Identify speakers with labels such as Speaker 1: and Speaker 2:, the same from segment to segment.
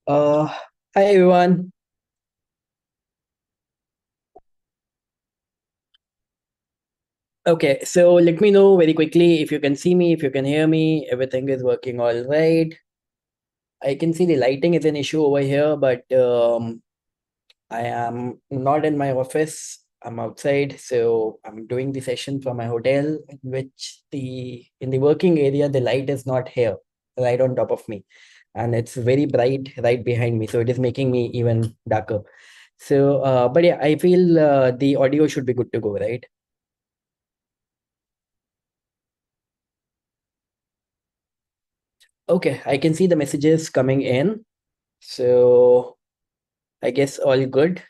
Speaker 1: Uh, Hi everyone. Okay, so let me know very quickly if you can see me, if you can hear me, everything is working all right. I can see the lighting is an issue over here, but I am not in my office. I'm outside, so I'm doing the session from my hotel, in which in the working area the light is not here, right on top of me, and it's very bright right behind me, so it is making me even darker. So, but yeah, I feel the audio should be good to go, right? Okay, I can see the messages coming in. So I guess all good.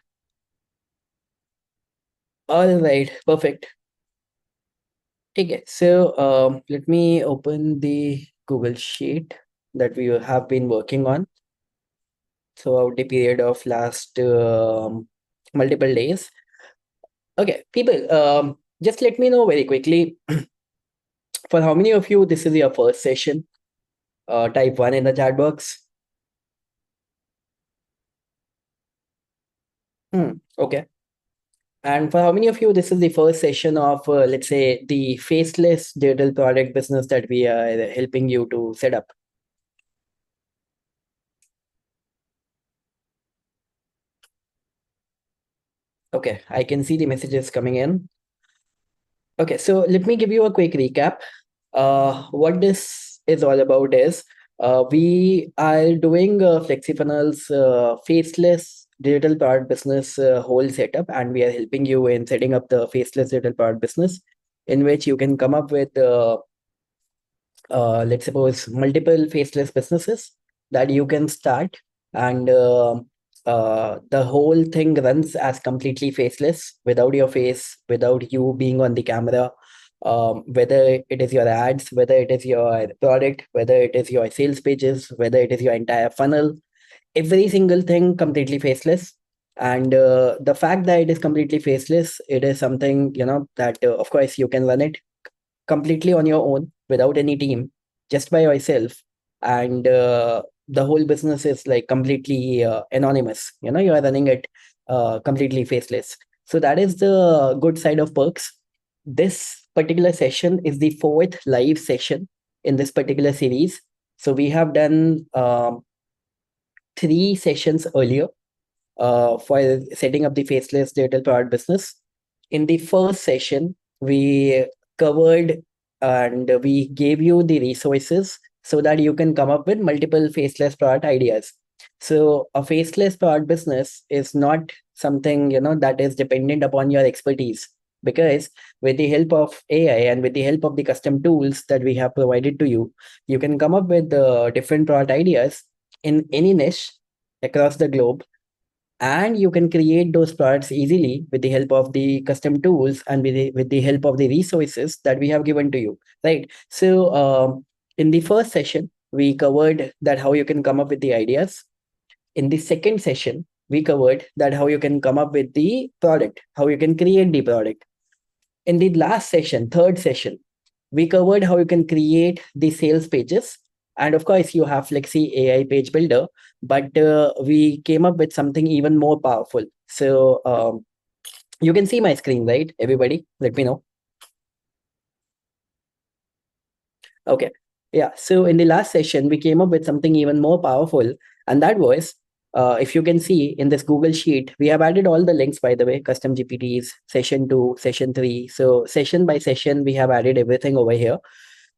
Speaker 1: All right, perfect. Okay, so let me open the Google Sheet that we have been working on throughout the period of last multiple days. Okay, people, just let me know very quickly for how many of you this is your first session. Type one in the chat box. Okay. And for how many of you, this is the first session of, let's say, the faceless digital product business that we are helping you to set up? Okay, I can see the messages coming in. Okay, so let me give you a quick recap. What this is all about is we are doing FlexiFunnels faceless digital product business whole setup, and we are helping you in setting up the faceless digital product business in which you can come up with let's suppose multiple faceless businesses that you can start, and the whole thing runs as completely faceless, without your face, without you being on the camera. Whether it is your ads, whether it is your product, whether it is your sales pages, whether it is your entire funnel, every single thing completely faceless. And the fact that it is completely faceless, it is something, that of course you can run it completely on your own without any team, just by yourself. And the whole business is like completely anonymous. You are running it completely faceless. So that is the good side of Perks. This particular session is the fourth live session in this particular series. So we have done three sessions earlier for setting up the faceless digital product business. In the first session, we covered and we gave you the resources so that you can come up with multiple faceless product ideas. So a faceless product business is not something that is dependent upon your expertise, because with the help of AI and with the help of the custom tools that we have provided to you, you can come up with different product ideas in any niche across the globe, and you can create those products easily with the help of the custom tools and with the help of the resources that we have given to you, right? So in the first session we covered that how you can come up with the ideas. In the second session we covered that how you can come up with the product, how you can create the product. In the last session, third session, we covered how you can create the sales pages. And of course, you have Flexi AI page builder, but we came up with something even more powerful. So you can see my screen, right? Everybody, let me know. Okay. Yeah. So in the last session, we came up with something even more powerful. And that was, if you can see in this Google Sheet, we have added all the links, by the way, custom GPTs, session two, session three. So session by session, we have added everything over here.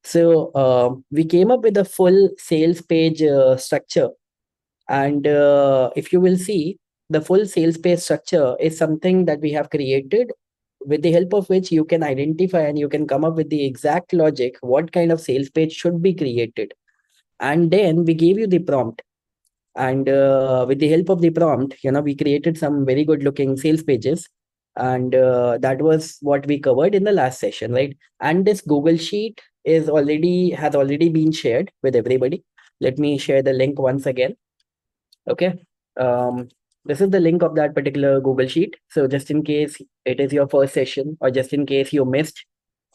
Speaker 1: So we came up with a full sales page structure. And if you will see, the full sales page structure is something that we have created, with the help of which you can identify and you can come up with the exact logic what kind of sales page should be created. And then we gave you the prompt, and with the help of the prompt, we created some very good looking sales pages. And that was what we covered in the last session, right? And this Google Sheet has already been shared with everybody. Let me share the link once again. Okay. Um, this is the link of that particular Google Sheet. So just in case it is your first session, or just in case you missed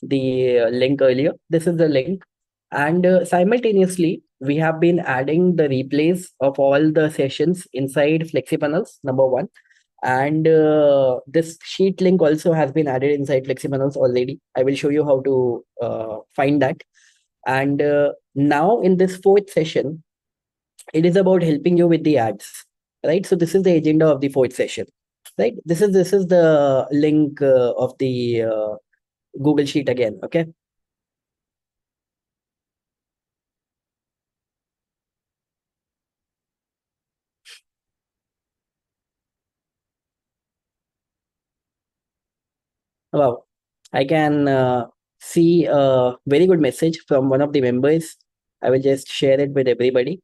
Speaker 1: the link earlier, this is the link. And simultaneously, we have been adding the replays of all the sessions inside FlexiPanels, number one. And this sheet link also has been added inside FlexiPanels already. I will show you how to find that. And now in this fourth session, it is about helping you with the ads, right? So this is the agenda of the fourth session, right? This is the link of the Google Sheet again. Okay. Wow. I can see a very good message from one of the members. I will just share it with everybody.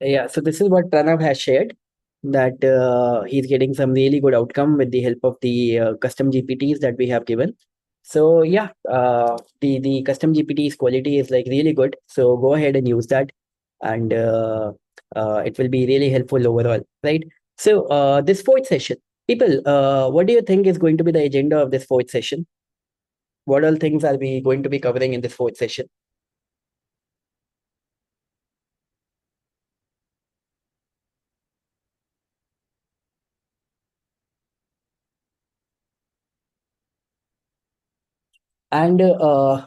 Speaker 1: Yeah, so this is what Pranav has shared, that he's getting some really good outcome with the help of the custom GPTs that we have given. So yeah, the custom GPT's quality is like really good. So go ahead and use that, and it will be really helpful overall, right? So this fourth session, people, what do you think is going to be the agenda of this fourth session? What all things are we going to be covering in this fourth session? And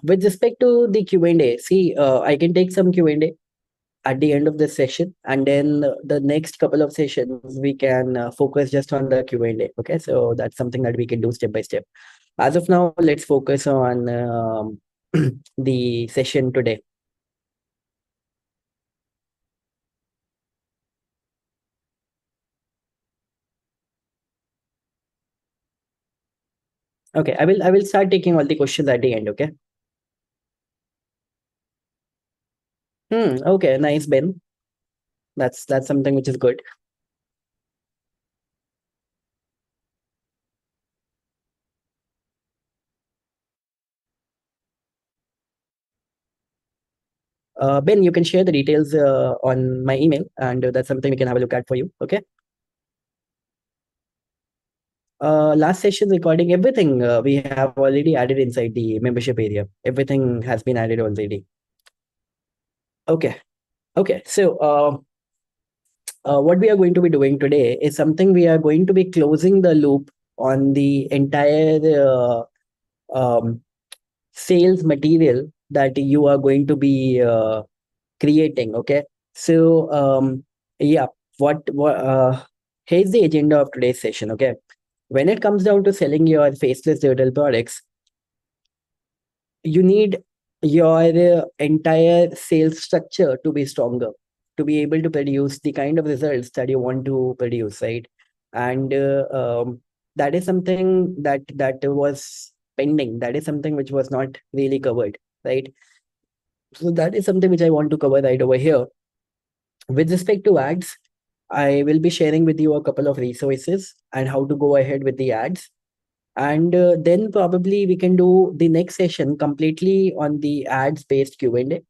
Speaker 1: with respect to the Q&A, see, I can take some Q&A at the end of this session, and then the next couple of sessions we can focus just on the Q&A. Okay, so that's something that we can do step by step. As of now, let's focus on the session today. Okay, I will start taking all the questions at the end. Okay. Okay, nice, Ben. That's something which is good. Ben, you can share the details on my email, and that's something we can have a look at for you. Okay. Last session recording, everything we have already added inside the membership area. Everything has been added already. Okay. Okay. So, what we are going to be doing today is something we are going to be closing the loop on the entire um, sales material that you are going to be creating. Okay. So, yeah, what here's the agenda of today's session. Okay. When it comes down to selling your faceless digital products, you need your entire sales structure to be stronger, to be able to produce the kind of results that you want to produce, right? And that is something that was pending. That is something which was not really covered, right? So that is something which I want to cover right over here. With respect to ads, I will be sharing with you a couple of resources and how to go ahead with the ads, and then probably we can do the next session completely on the ads based Q&A.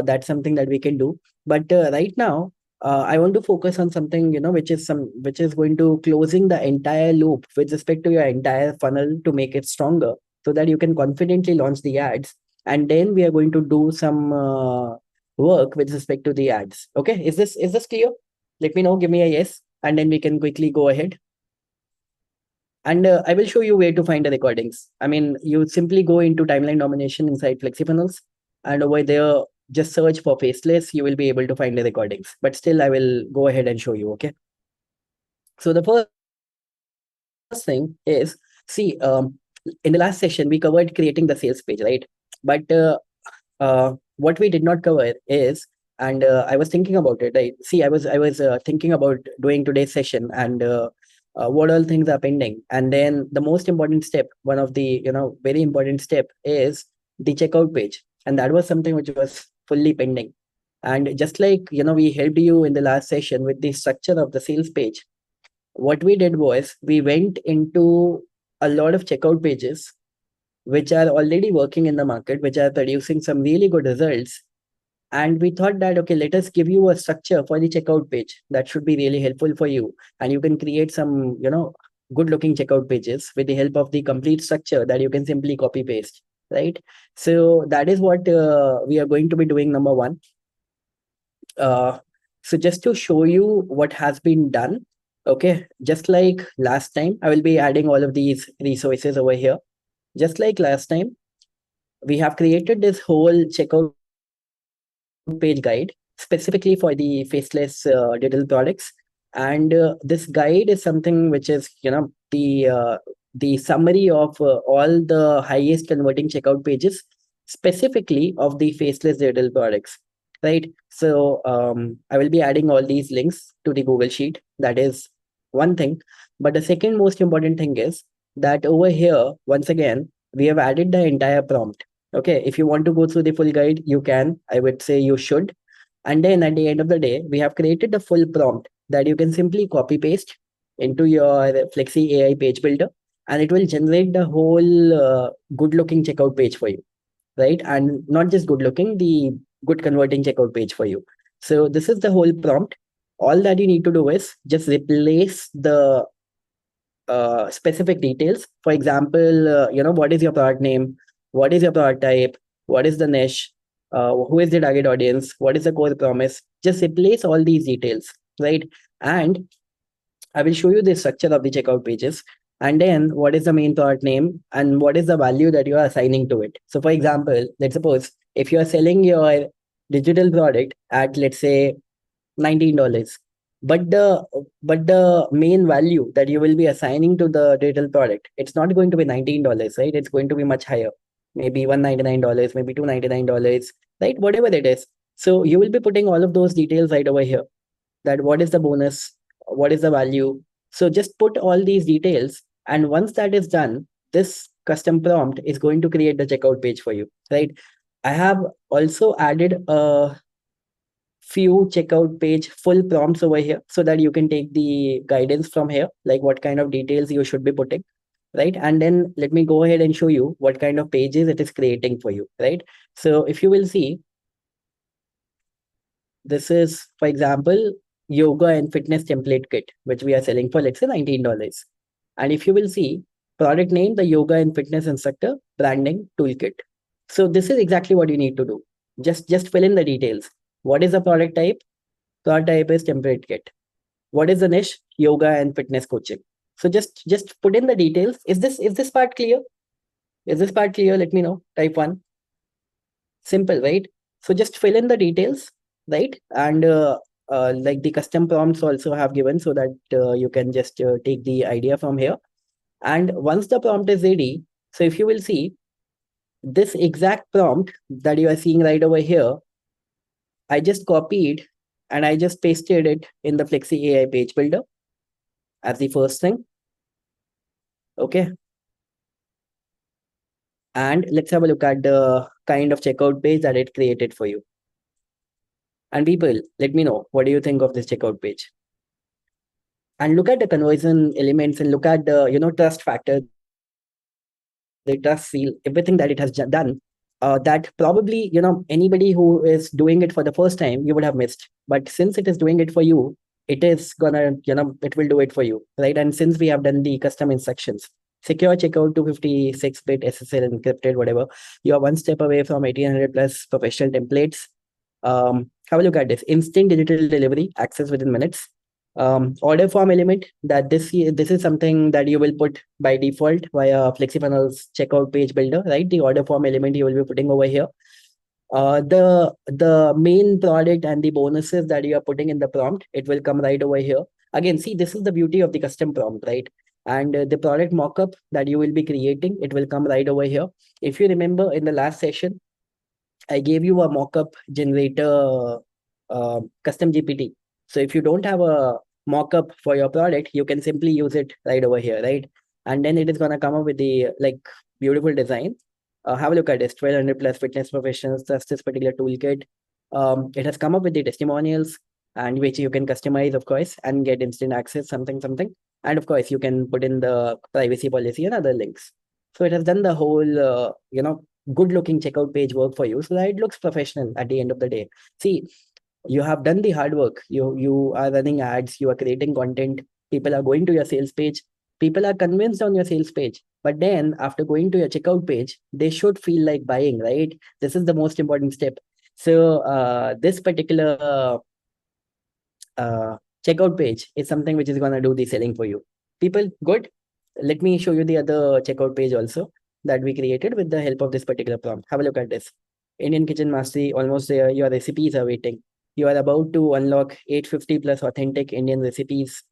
Speaker 1: That's something that we can do, but right now I want to focus on something, which is going to closing the entire loop with respect to your entire funnel to make it stronger, so that you can confidently launch the ads. And then we are going to do some work with respect to the ads. Okay, is this clear? Let me know, give me a yes, and then we can quickly go ahead. And I will show you where to find the recordings. I mean, you simply go into timeline domination inside FlexiFunnels, and over there, just search for Faceless. You will be able to find the recordings. But still, I will go ahead and show you. Okay. So the first thing is, see, in the last session we covered creating the sales page, right? But what we did not cover is, and I was thinking about it. See, I was thinking about doing today's session, and what all things are pending. And then the most important step, one of the very important step, is the checkout page, and that was something which was fully pending. And just like we helped you in the last session with the structure of the sales page, what we did was we went into a lot of checkout pages which are already working in the market, which are producing some really good results. And we thought that, okay, let us give you a structure for the checkout page that should be really helpful for you. And you can create some, good looking checkout pages with the help of the complete structure that you can simply copy paste, right? So that is what we are going to be doing, number one. Uh, so just to show you what has been done, okay, just like last time, I will be adding all of these resources over here. Just like last time, we have created this whole checkout page guide specifically for the faceless digital products. And this guide is something which is, the summary of all the highest converting checkout pages specifically of the faceless digital products, right? So I will be adding all these links to the Google Sheet. That is one thing. But the second most important thing is that over here, once again, we have added the entire prompt. Okay, if you want to go through the full guide, you can. I would say you should. And then at the end of the day, we have created the full prompt that you can simply copy paste into your Flexi AI page builder, and it will generate the whole good looking checkout page for you, right? And not just good looking, the good converting checkout page for you. So this is the whole prompt. All that you need to do is just replace the specific details. For example, what is your product name? What is your product type? What is the niche? Who is the target audience? What is the core promise? Just replace all these details, right? And I will show you the structure of the checkout pages. And then what is the main product name and what is the value that you are assigning to it. So for example, let's suppose if you are selling your digital product at, let's say, $19, but the main value that you will be assigning to the digital product, it's not going to be $19, right? It's going to be much higher, maybe $199, maybe $299, right? Whatever it is. So you will be putting all of those details right over here, that what is the bonus, what is the value. So just put all these details, and once that is done, this custom prompt is going to create the checkout page for you, right? I have also added a few checkout page full prompts over here so that you can take the guidance from here, like what kind of details you should be putting, right? And then let me go ahead and show you what kind of pages it is creating for you, right? So if you will see, this is, for example, yoga and fitness template kit, which we are selling for, let's say, $19. And if you will see, product name, the yoga and fitness instructor branding toolkit. So this is exactly what you need to do. Just fill in the details. What is the product type? Product type is template kit. What is the niche? Yoga and fitness coaching. So just put in the details. Is this part clear? Is this part clear? Let me know. Type one. Simple, right? So just fill in the details, right? And like the custom prompts also have given, so that you can just take the idea from here. And once the prompt is ready, so if you will see this exact prompt that you are seeing right over here, I just copied and I just pasted it in the Flexi AI page builder as the first thing. Okay. And let's have a look at the kind of checkout page that it created for you. And people, let me know, what do you think of this checkout page? And look at the conversion elements and look at the, trust factor, the trust seal, everything that it has done. That probably, anybody who is doing it for the first time, you would have missed. But since it is doing it for you, it is gonna, it will do it for you, right? And since we have done the custom instructions, secure checkout, 256-bit SSL encrypted, whatever, you are one step away from 1800 plus professional templates. Have a look at this. Instant digital delivery, access within minutes. Order form element, that this is something that you will put by default via FlexiFunnels checkout page builder, right? The order form element you will be putting over here. The main product and the bonuses that you are putting in the prompt, it will come right over here. Again, see, this is the beauty of the custom prompt, right? And the product mockup that you will be creating, it will come right over here. If you remember in the last session, I gave you a mockup generator, custom GPT. So if you don't have a mockup for your product, you can simply use it right over here, right? And then it is gonna come up with the like beautiful design. Have a look at this. 1,200 plus fitness professionals. That's this particular toolkit. It has come up with the testimonials, and which you can customize, of course, and get instant access, something. And of course, you can put in the privacy policy and other links. So it has done the whole, good looking checkout page work for you so that it looks professional at the end of the day. See, you have done the hard work. You are running ads, you are creating content, people are going to your sales page, people are convinced on your sales page, but then after going to your checkout page they should feel like buying, right? This is the most important step. So this particular uh, checkout page is something which is going to do the selling for you. People, good. Let me show you the other checkout page also that we created with the help of this particular prompt. Have a look at this. Indian Kitchen Mastery, almost there. Your recipes are waiting. You are about to unlock 850 plus authentic Indian recipes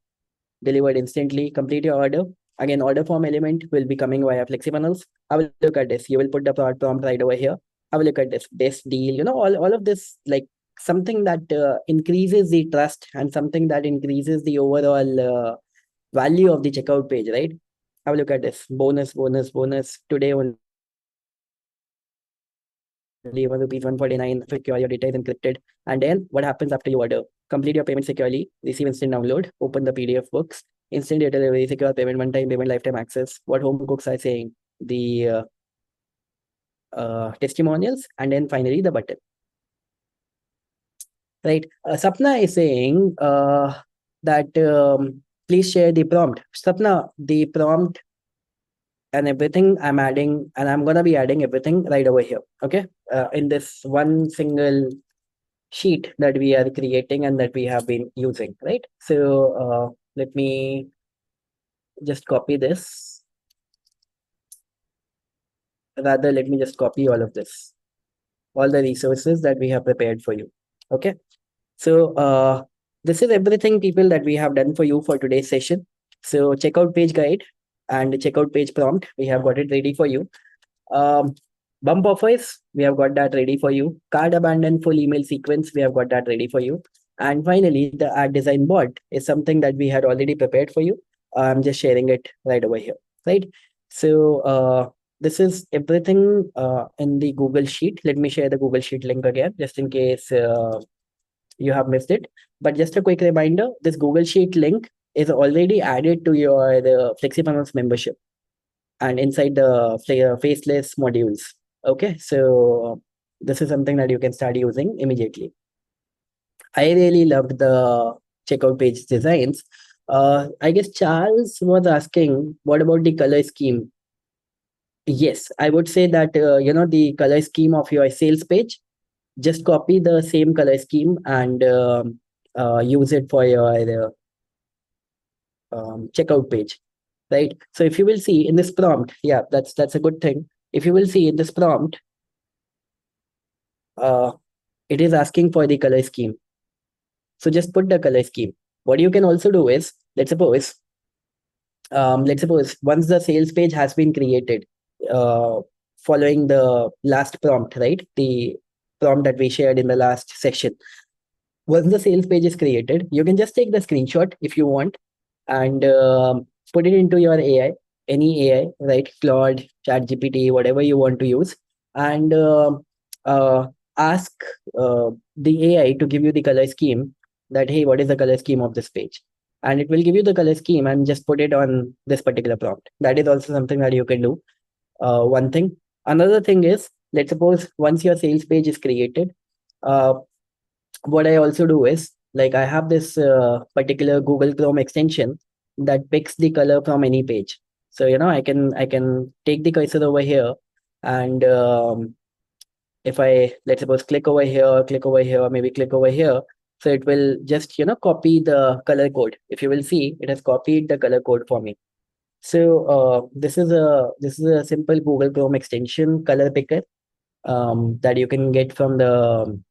Speaker 1: delivered instantly. Complete your order. Again, order form element will be coming via FlexiFunnels. Have a look at this. You will put the prompt right over here. Have a look at this. Best deal. All of this, like something that increases the trust and something that increases the overall value of the checkout page, right? Have a look at this. Bonus, bonus, bonus. Today only ₹149. Secure your data is encrypted. And then what happens after you order? Complete your payment securely. Receive instant download. Open the PDF books. Instant data delivery. Secure payment. One-time payment. Lifetime access. What home cooks are saying. The testimonials. And then finally the button. Right. Sapna is saying that please share the prompt. Sapna, the prompt and everything I'm adding, and I'm gonna be adding everything right over here. Okay, in this one single sheet that we are creating and that we have been using, right? So let me just copy this. Rather, let me just copy all of this, all the resources that we have prepared for you. Okay. So this is everything, people, that we have done for you for today's session. So checkout page guide and checkout page prompt, we have got it ready for you. Um, Bump offers, we have got that ready for you. Card abandon full email sequence, we have got that ready for you. And finally, the ad design board is something that we had already prepared for you. I'm just sharing it right over here, right? So this is everything in the Google Sheet. Let me share the Google Sheet link again, just in case you have missed it. But just a quick reminder, this Google Sheet link is already added to your FlexiFunnels membership and inside the Faceless modules. Okay, so this is something that you can start using immediately. I really loved the checkout page designs. I guess Charles was asking, what about the color scheme? Yes, I would say that the color scheme of your sales page, just copy the same color scheme and use it for your checkout page, right? So if you will see in this prompt, yeah, that's a good thing. If you will see in this prompt, uh, it is asking for the color scheme. So just put the color scheme. What you can also do is, let's suppose once the sales page has been created, uh, following the last prompt, right? The prompt that we shared in the last section. Once the sales page is created, you can just take the screenshot if you want and put it into your AI, any AI, right? Claude, ChatGPT, whatever you want to use, and uh, ask the AI to give you the color scheme. That, hey, what is the color scheme of this page? And it will give you the color scheme and just put it on this particular prompt. That is also something that you can do. One thing. Another thing is, let's suppose once your sales page is created, uh, what I also do is, like, I have this particular Google Chrome extension that picks the color from any page. So I can take the cursor over here, and if I, let's suppose, click over here, maybe click over here, so it will just copy the color code. If you will see, it has copied the color code for me. So this is a simple Google Chrome extension color picker that you can get from the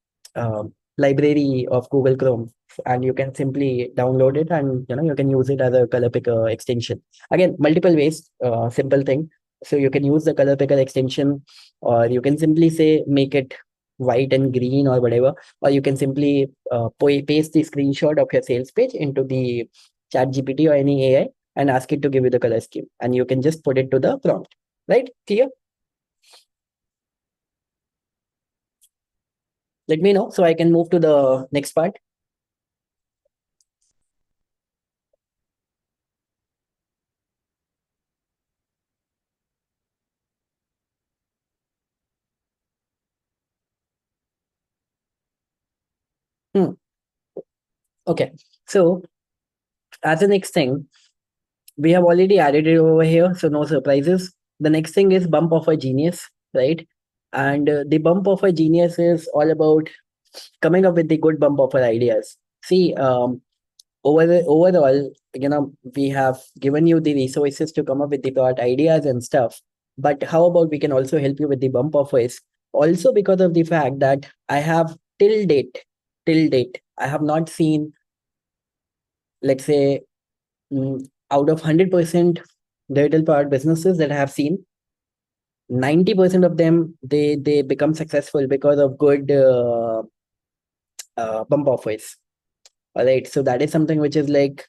Speaker 1: library of Google Chrome, and you can simply download it, and you can use it as a color picker extension. Again, multiple ways, simple thing. So you can use the color picker extension, or you can simply say make it white and green or whatever, or you can simply paste the screenshot of your sales page into the chat GPT or any AI and ask it to give you the color scheme, and you can just put it to the prompt. Right? Clear? Let me know so I can move to the next part. Okay. So as the next thing, we have already added it over here, so no surprises. The next thing is bump of a genius, right? And the bump of a genius is all about coming up with the good bump offer ideas. See, overall, we have given you the resources to come up with the product ideas and stuff. But how about we can also help you with the bump offers? Also, because of the fact that I have till date, I have not seen, let's say, out of 100% digital product businesses that I have seen, 90% of them they become successful because of good bump offers. All right, so that is something which is like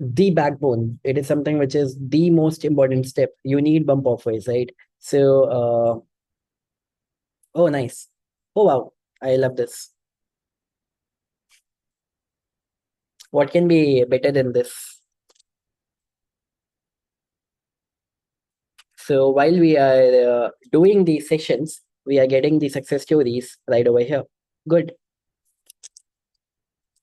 Speaker 1: the backbone. It is something which is the most important step. You need bump offers, right? So, oh, nice. Oh, wow. I love this. What can be better than this? So, while we are doing these sessions, we are getting the success stories right over here. Good.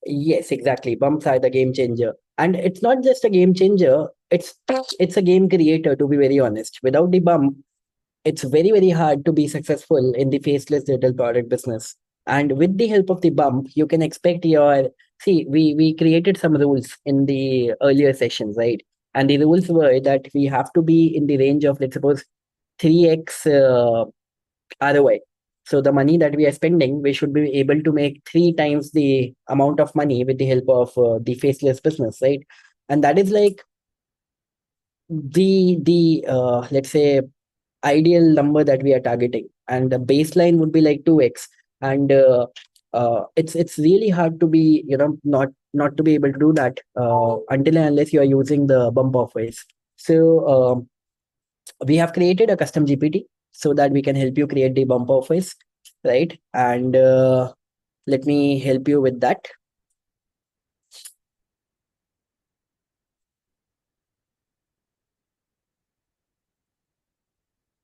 Speaker 1: Yes, exactly. Bumps are the game changer. And it's not just a game changer, it's a game creator, to be very honest. Without the bump, it's very, very hard to be successful in the faceless digital product business. And with the help of the bump, you can expect your see, we created some rules in the earlier sessions, right? And the rules were that we have to be in the range of, let's suppose, 3x ROI. So the money that we are spending, we should be able to make three times the amount of money with the help of the faceless business, right? And that is like the let's say ideal number that we are targeting, and the baseline would be like 2x. And it's really hard to be not to be able to do that until and unless you are using the bump offers. So we have created a custom GPT so that we can help you create the bump offers, right? And let me help you with that.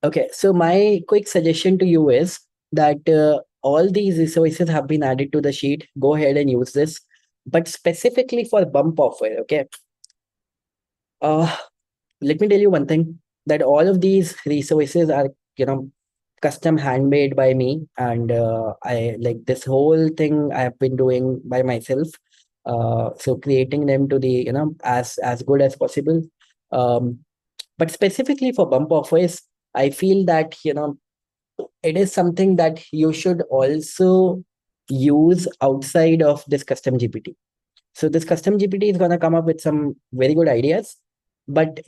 Speaker 1: Okay, so my quick suggestion to you is that all these resources have been added to the sheet. Go ahead and use this, but specifically for bump offer. Okay, uh, let me tell you one thing, that all of these resources are you know custom handmade by me, and I like this whole thing I have been doing by myself. So creating them to the as good as possible. Um, but specifically for bump offers, I feel that it is something that you should also use outside of this custom GPT. So this custom GPT is going to come up with some very good ideas, but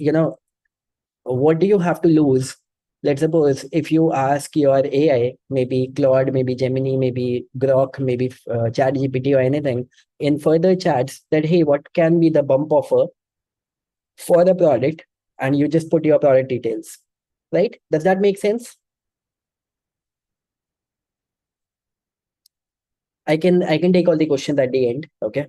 Speaker 1: what do you have to lose? Let's suppose if you ask your AI, maybe Claude, maybe Gemini, maybe Grok, maybe Chat GPT or anything, in further chats, that hey, what can be the bump offer for the product, and you just put your product details, right? Does that make sense? I can take all the questions at the end. Okay,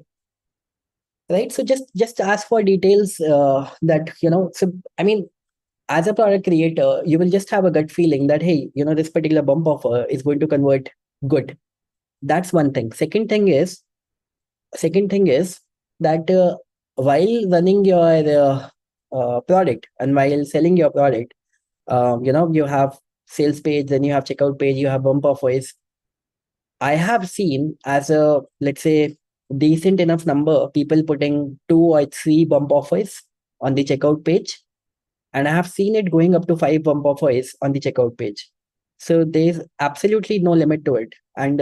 Speaker 1: right. So just ask for details that so I mean, as a product creator, you will just have a gut feeling that hey, this particular bump offer is going to convert good. That's one thing. Second thing is that while running your product and while selling your product, you have sales page, then you have checkout page, you have bump offers. I have seen as a, let's say, decent enough number people putting two or three bump offers on the checkout page, and I have seen it going up to five bump offers on the checkout page. So there's absolutely no limit to it. And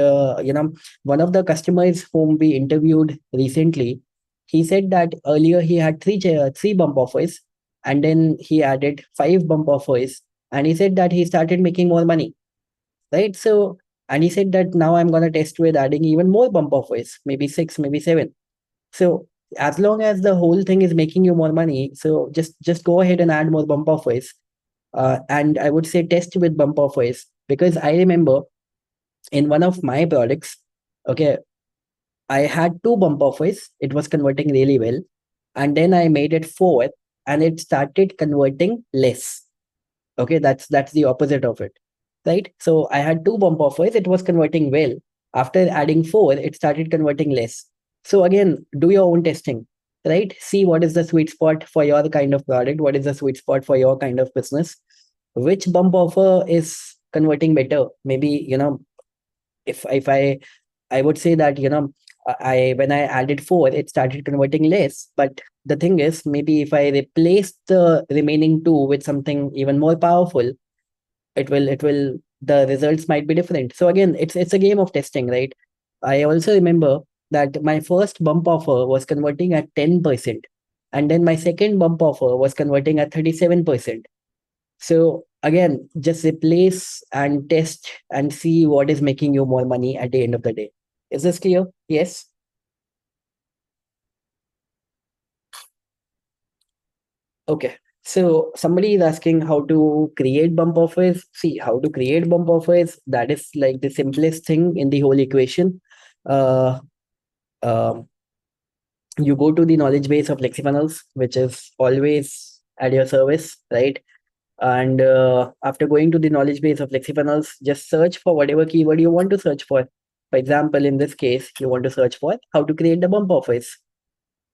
Speaker 1: one of the customers whom we interviewed recently, he said that earlier he had three bump offers, and then he added five bump offers, and he said that he started making more money, right? So, and he said that now I'm gonna test with adding even more bump offers, maybe six, maybe seven. So as long as the whole thing is making you more money, so just go ahead and add more bump offers. And I would say test with bump offers, because I remember in one of my products, okay, I had two bump offers. It was converting really well, and then I made it four, and it started converting less. Okay, that's the opposite of it, right? So I had two bump offers. It was converting well. After adding four, it started converting less. So again, do your own testing, right? See what is the sweet spot for your kind of product, what is the sweet spot for your kind of business, which bump offer is converting better. Maybe, if I would say that, I when I added four, it started converting less. But the thing is, maybe if I replace the remaining two with something even more powerful, it will the results might be different. So again, it's a game of testing, right? I also remember that my first bump offer was converting at 10%, and then my second bump offer was converting at 37%. So again, just replace and test and see what is making you more money at the end of the day. Is this clear? Yes. Okay. So somebody is asking how to create bump offers. See, how to create bump offers, that is like the simplest thing in the whole equation. Uh, um, you go to the knowledge base of Lexifunnels, which is always at your service, right? And after going to the knowledge base of Lexifunnels, just search for whatever keyword you want to search for. For example, in this case, you want to search for how to create the bump offers,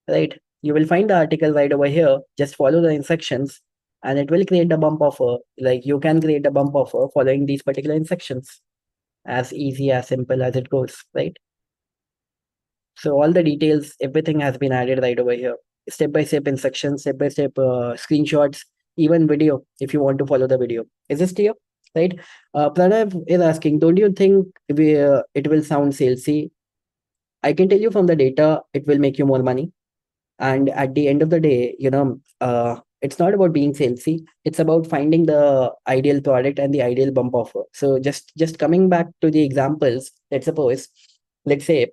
Speaker 1: right? You will find the article right over here. Just follow the instructions and it will create the bump offer. Like you can create a bump offer following these particular instructions. As easy, as simple as it goes, right? So all the details, everything has been added right over here. Step by step instructions, step by step screenshots, even video if you want to follow the video. Is this clear? Right? Pranav is asking, don't you think it will sound salesy? I can tell you from the data, it will make you more money. And at the end of the day, it's not about being salesy. It's about finding the ideal product and the ideal bump offer. So just coming back to the examples, let's say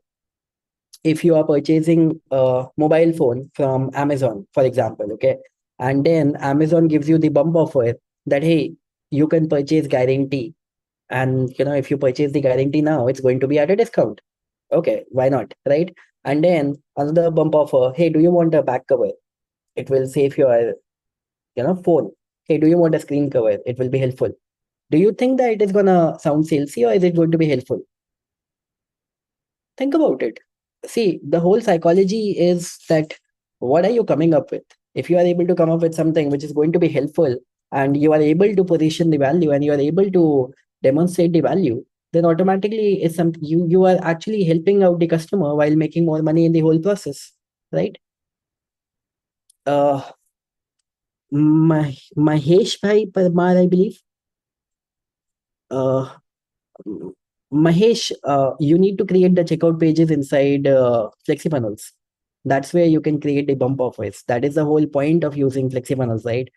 Speaker 1: if you are purchasing a mobile phone from Amazon, for example, okay, and then Amazon gives you the bump offer that, hey, you can purchase guarantee. And if you purchase the guarantee now, it's going to be at a discount. Okay, why not? Right? And then another bump offer, hey, do you want a back cover? It will save your, phone. Hey, do you want a screen cover? It will be helpful. Do you think that it is gonna sound salesy or is it going to be helpful? Think about it. See, the whole psychology is that what are you coming up with? If you are able to come up with something which is going to be helpful and you are able to position the value and you are able to demonstrate the value, then automatically it's some you are actually helping out the customer while making more money in the whole process, right? Uh, Mahesh Bhai Parmar, I believe. Uh, Mahesh, you need to create the checkout pages inside FlexiFunnels. That's where you can create a bump offers. That is the whole point of using FlexiFunnels, right?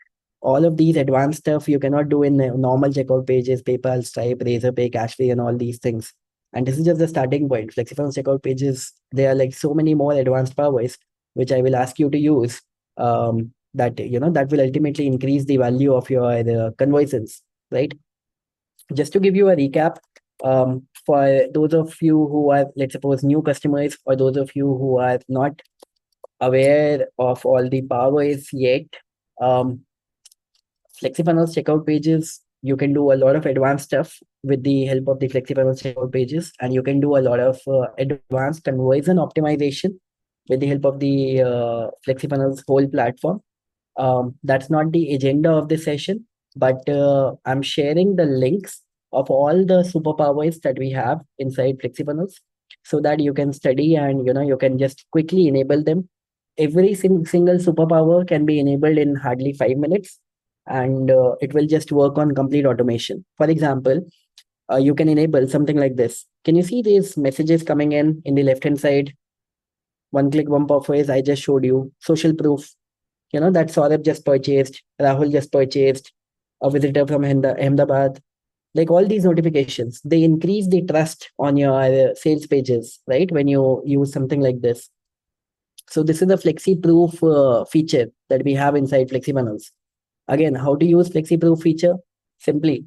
Speaker 1: All of these advanced stuff you cannot do in normal checkout pages, PayPal, Stripe, Razorpay, Cashfree, and all these things. And this is just the starting point. FlexiFunnels checkout pages, there are like so many more advanced powers, which I will ask you to use. That will ultimately increase the value of your conversions, right? Just to give you a recap, for those of you who are, let's suppose, new customers, or those of you who are not aware of all the powers yet, um, FlexiFunnels checkout pages, you can do a lot of advanced stuff with the help of the FlexiFunnels checkout pages, and you can do a lot of advanced conversion optimization with the help of the FlexiFunnels whole platform. That's not the agenda of this session, but I'm sharing the links of all the superpowers that we have inside FlexiFunnels so that you can study and you can just quickly enable them. Every single superpower can be enabled in hardly 5 minutes, and it will just work on complete automation. For example, you can enable something like this. Can you see these messages coming in the left hand side? One click bump offers I just showed you. Social proof, that Saurabh just purchased, Rahul just purchased, a visitor from Ahmedabad. Like all these notifications, they increase the trust on your sales pages, right? When you use something like this. So this is the flexi-proof feature that we have inside FlexiFunnels. Again, how to use flexi-proof feature? Simply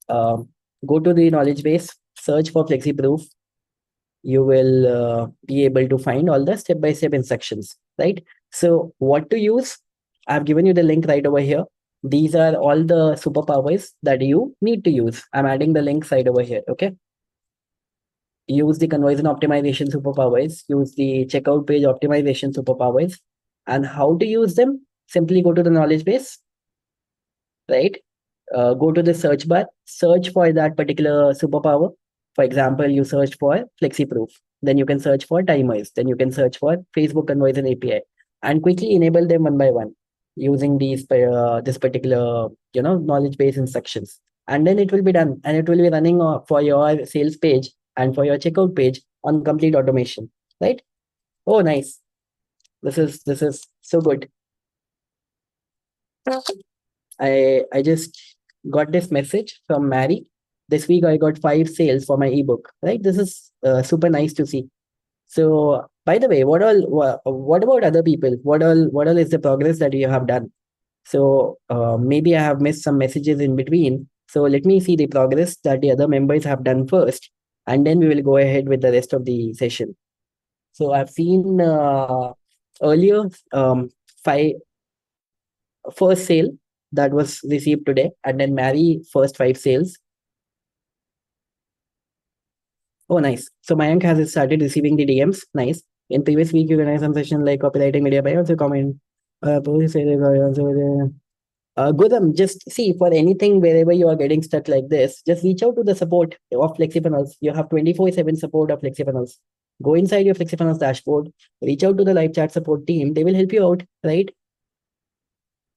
Speaker 1: go to the knowledge base, search for flexi-proof, you will be able to find all the step-by-step instructions, right? So what to use? I've given you the link right over here. These are all the superpowers that you need to use. I'm adding the links right over here, okay? use the conversion optimization superpowers, use the checkout page optimization superpowers. And how to use them? Simply go to the knowledge base, right? Go to the search bar, search for that particular superpower. For example, you search for FlexiProof, then you can search for timers, then you can search for Facebook conversion API, and quickly enable them one by one using this particular knowledge base instructions, and then it will be done, and it will be running for your sales page and for your checkout page on complete automation, right? Oh, nice. This is so good. I just got this message from Mary. This week I got 5 sales for my ebook. Right, this is super nice to see. So, by the way, what about other people? What all is the progress that you have done? So maybe I have missed some messages in between. So let me see the progress that the other members have done first, and then we will go ahead with the rest of the session. So I've seen earlier five first sale that was received today, and then Mary first 5 sales. Oh, nice. So Mayank has started receiving the DMs. Nice. In previous week, you organized some session like copywriting media by also comment. Police area, also, Gautam, just see for anything wherever you are getting stuck like this, just reach out to the support of FlexiFunnels. You have 24/7 support of FlexiFunnels. Go inside your FlexiFunnels dashboard, reach out to the live chat support team. They will help you out, right?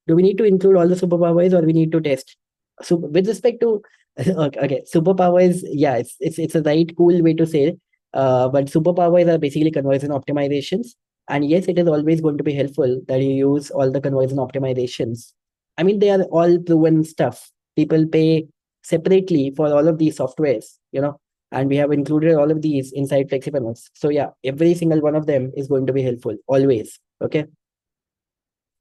Speaker 1: Do we need to include all the superpowers or we need to test? So with respect to okay, superpowers, yeah, it's a right cool way to say, but superpowers are basically conversion optimizations. And yes, it is always going to be helpful that you use all the conversion optimizations. I mean, they are all proven stuff. People pay separately for all of these softwares, and we have included all of these inside FlexiFunnels. So yeah, every single one of them is going to be helpful always. Okay.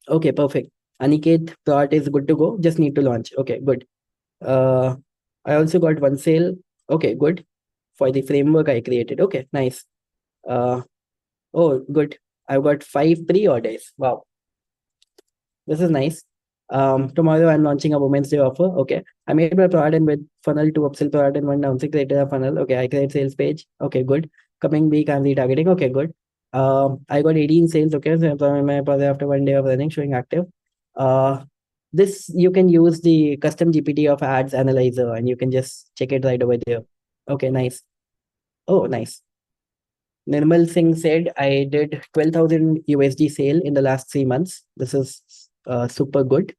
Speaker 1: Okay, perfect. Aniket, thought is good to go. Just need to launch. Okay, good. Uh, I also got one sale. Okay, good. For the framework I created. Okay, nice. Uh, oh, good. I've got 5 pre-orders. Wow, this is nice. Tomorrow I'm launching a Women's Day offer. Okay. I made my product and with funnel to upsell product and one downsell created a funnel. Okay. I create sales page. Okay, good. Coming week I'm retargeting. Okay, good. I got 18 sales. Okay. So my product after 1 day of running showing active. Uh, this you can use the custom GPT of ads analyzer and you can just check it right over there. Okay, nice. Oh, nice. Nirmal Singh said I did 12,000 USD sale in the last 3 months. This is super good.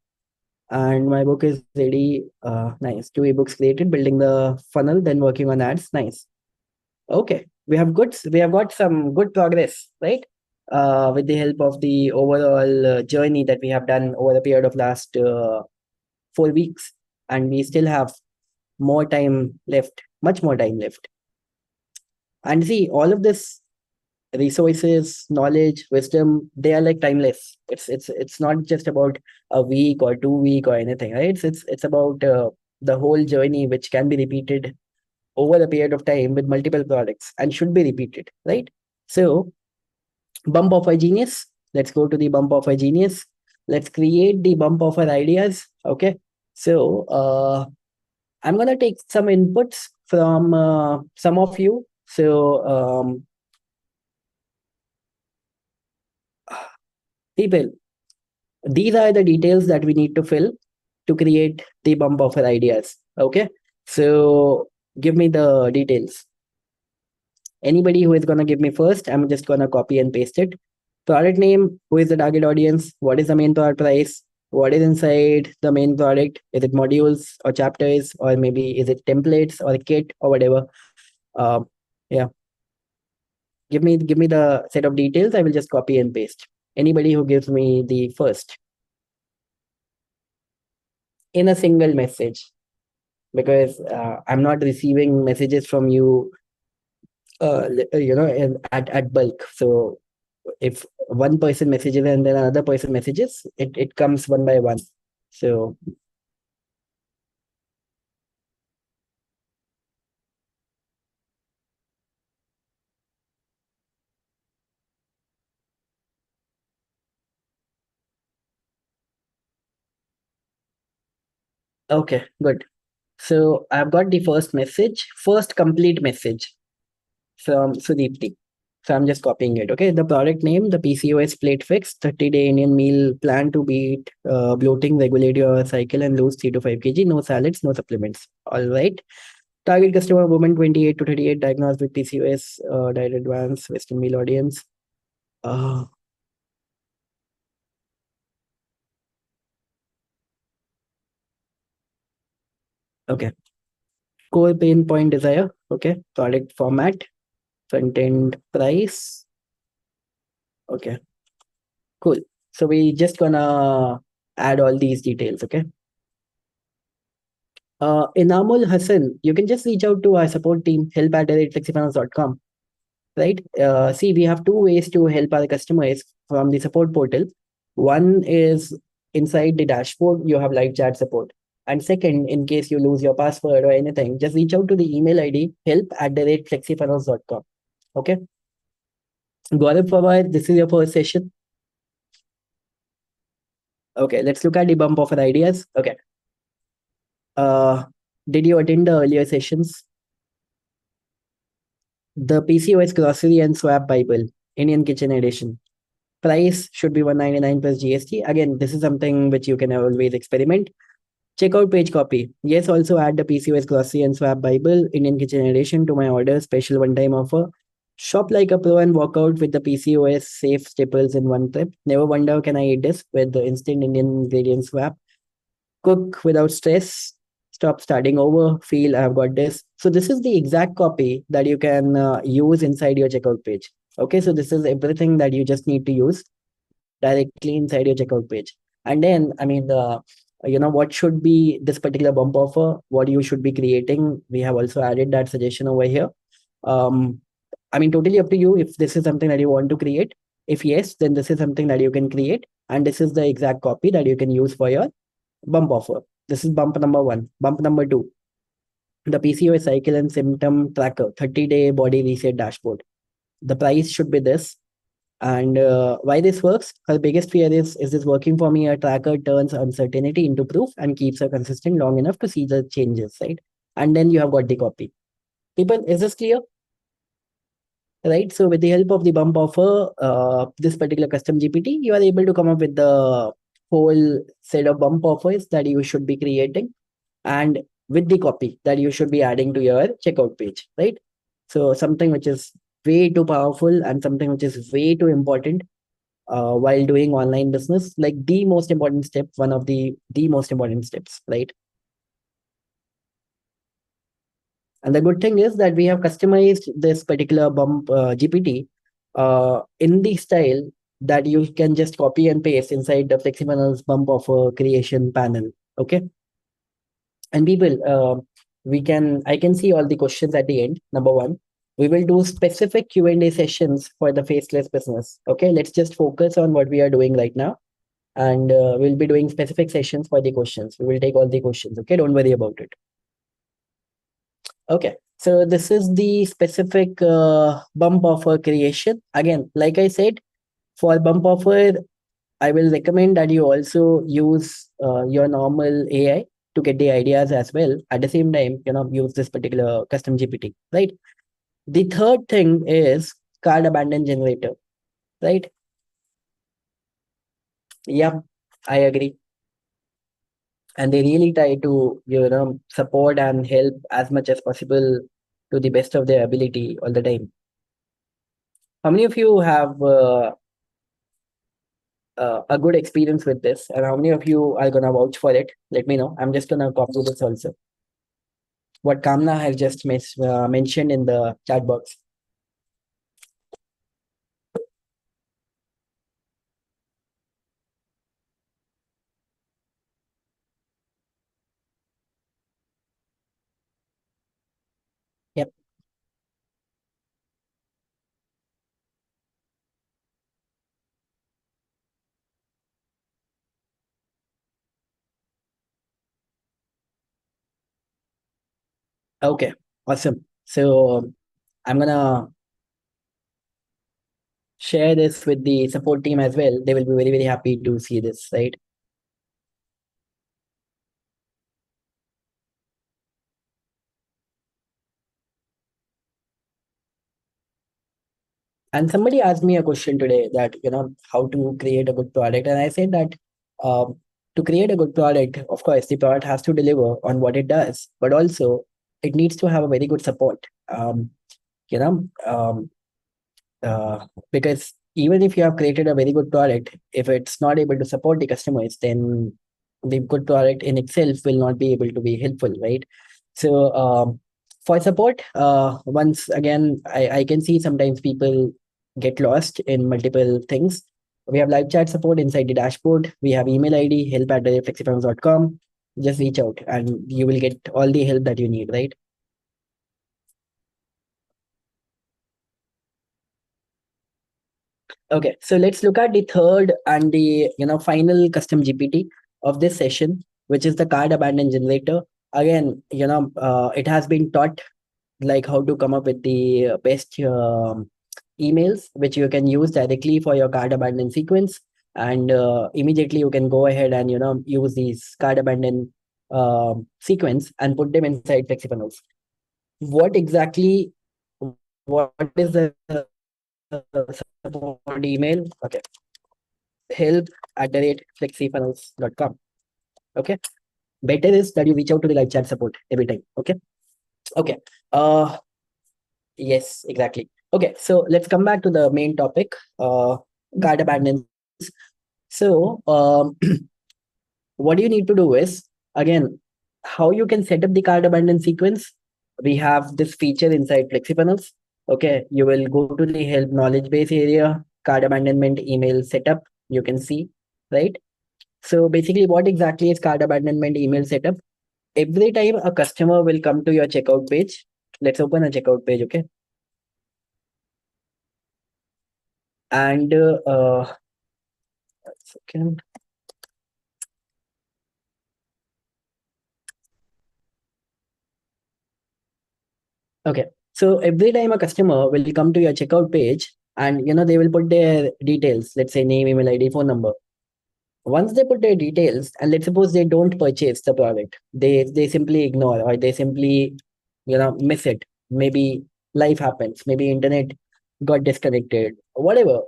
Speaker 1: And my book is ready. Nice. 2 ebooks created, building the funnel, then working on ads. Nice. Okay. We have got some good progress, right? With the help of the overall journey that we have done over the period of last 4 weeks. And we still have more time left, much more time left. And see, all of this resources, knowledge, wisdom, they are like timeless. It's not just about a week or 2 week or anything, right? It's about the whole journey, which can be repeated over a period of time with multiple products and should be repeated, right? So bump offer genius. Let's go to the bump offer genius. Let's create the bump offer ideas. Okay. So I'm gonna take some inputs from some of you. So people, these are the details that we need to fill to create the bump offer ideas. Okay. So give me the details. Anybody who is going to give me first, I'm just going to copy and paste it. Product name, who is the target audience? What is the main product price? What is inside the main product? Is it modules or chapters, or maybe is it templates or a kit or whatever? Um, yeah, give me the set of details. I will just copy and paste. Anybody who gives me the first in a single message, because I'm not receiving messages from you, at bulk. So if one person messages and then another person messages, it comes one by one. So okay, good. So I've got the first message, first complete message. from Sudipti. So I'm just copying it. Okay. The product name, the PCOS plate fix, 30-day Indian meal plan to beat bloating, regulate your cycle and lose 3 to 5 kg. No salads, no supplements. All right. Target customer woman 28 to 38, diagnosed with PCOS, diet advanced, Western meal audience. Uh, okay. Core pain point desire. Okay. Product format, front end price. Okay. Cool. So we just gonna add all these details. Okay. Enamul Hassan, you can just reach out to our support team, help@flexifinance.com, right? See, we have two ways to help our customers from the support portal. One is inside the dashboard, you have live chat support. And second, in case you lose your password or anything, just reach out to the email ID help@flexifinance.com. Okay. Gaurav Pawar, this is your first session. Okay, let's look at the bump offer ideas. Okay. Uh, did you attend the earlier sessions? The PCOS Grocery and Swap Bible, Indian Kitchen Edition. Price should be 199 plus GST. Again, this is something which you can always experiment. Checkout page copy. Yes, also add the PCOS Grocery and Swap Bible, Indian Kitchen Edition to my order, special one-time offer. Shop like a pro and walk out with the PCOS safe staples in one trip. Never wonder, can I eat this with the instant Indian ingredient swap? Cook without stress, stop starting over, feel I've got this. So this is the exact copy that you can use inside your checkout page. Okay, so this is everything that you just need to use directly inside your checkout page. And then, I mean, what should be this particular bump offer, what you should be creating. We have also added that suggestion over here. Um, I mean, totally up to you if this is something that you want to create. If yes, then this is something that you can create. And this is the exact copy that you can use for your bump offer. This is bump number one. Bump number two, the PCOS cycle and symptom tracker, 30-day body reset dashboard. The price should be this. And why this works? Her biggest fear is this working for me? A tracker turns uncertainty into proof and keeps her consistent long enough to see the changes, right? And then you have got the copy. People, is this clear? Right. So with the help of the bump offer, this particular custom GPT, you are able to come up with the whole set of bump offers that you should be creating and with the copy that you should be adding to your checkout page, right? So something which is way too powerful and something which is way too important while doing online business, like the most important step, one of the most important steps, right? And the good thing is that we have customized this particular bump GPT in the style that you can just copy and paste inside the FlexiFunnels bump offer creation panel. Okay. And people, I can see all the questions at the end. Number one, we will do specific Q&A sessions for the faceless business. Okay. Let's just focus on what we are doing right now. And we'll be doing specific sessions for the questions. We will take all the questions. Okay. Don't worry about it. Okay. So this is the specific bump offer creation. Again, like I said, for bump offer, I will recommend that you also use your normal AI to get the ideas as well. At the same time, use this particular custom GPT, right? The third thing is card abandon generator, right? Yeah, I agree. And they really try to, support and help as much as possible to the best of their ability all the time. How many of you have a good experience with this, and how many of you are gonna vouch for it? Let me know. I'm just gonna copy this also. What Kamna has just mentioned in the chat box. Yep. Okay. Awesome. So I'm gonna share this with the support team as well. They will be very, very happy to see this, right? And somebody asked me a question today that, how to create a good product. And I said that um, to create a good product, of course, the product has to deliver on what it does, but also it needs to have a very good support. You know, um, because even if you have created a very good product, if it's not able to support the customers, then the good product in itself will not be able to be helpful, right? So for support, once again, I can see sometimes people get lost in multiple things. We have live chat support inside the dashboard. We have email ID help@flexifarms.com. Just reach out and you will get all the help that you need, right? Okay, so let's look at the third and the final custom GPT of this session, which is the card abandon generator. Again, it has been taught like how to come up with the best emails which you can use directly for your card abandon sequence, and immediately you can go ahead and use these card abandon sequence and put them inside FlexiFunnels. What exactly? What is the support email? Okay, help@flexifunnels.com. Okay. Better is that you reach out to the live chat support every time. Okay. Okay. Uh yes, exactly. Okay, so let's come back to the main topic, card abandons. So what you need to do is, again, how you can set up the card abandon sequence. We have this feature inside FlexiFunnels. Okay, you will go to the help knowledge base area, card abandonment email setup. You can see, right? So basically, what exactly is card abandonment email setup? Every time a customer will come to your checkout page, let's open a checkout page, okay? And second, okay. So every time a customer will come to your checkout page, and they will put their details, let's say name, email ID, phone number. Once they put their details, and let's suppose they don't purchase the product, they simply ignore, or they simply miss it. Maybe life happens, maybe internet got disconnected, whatever,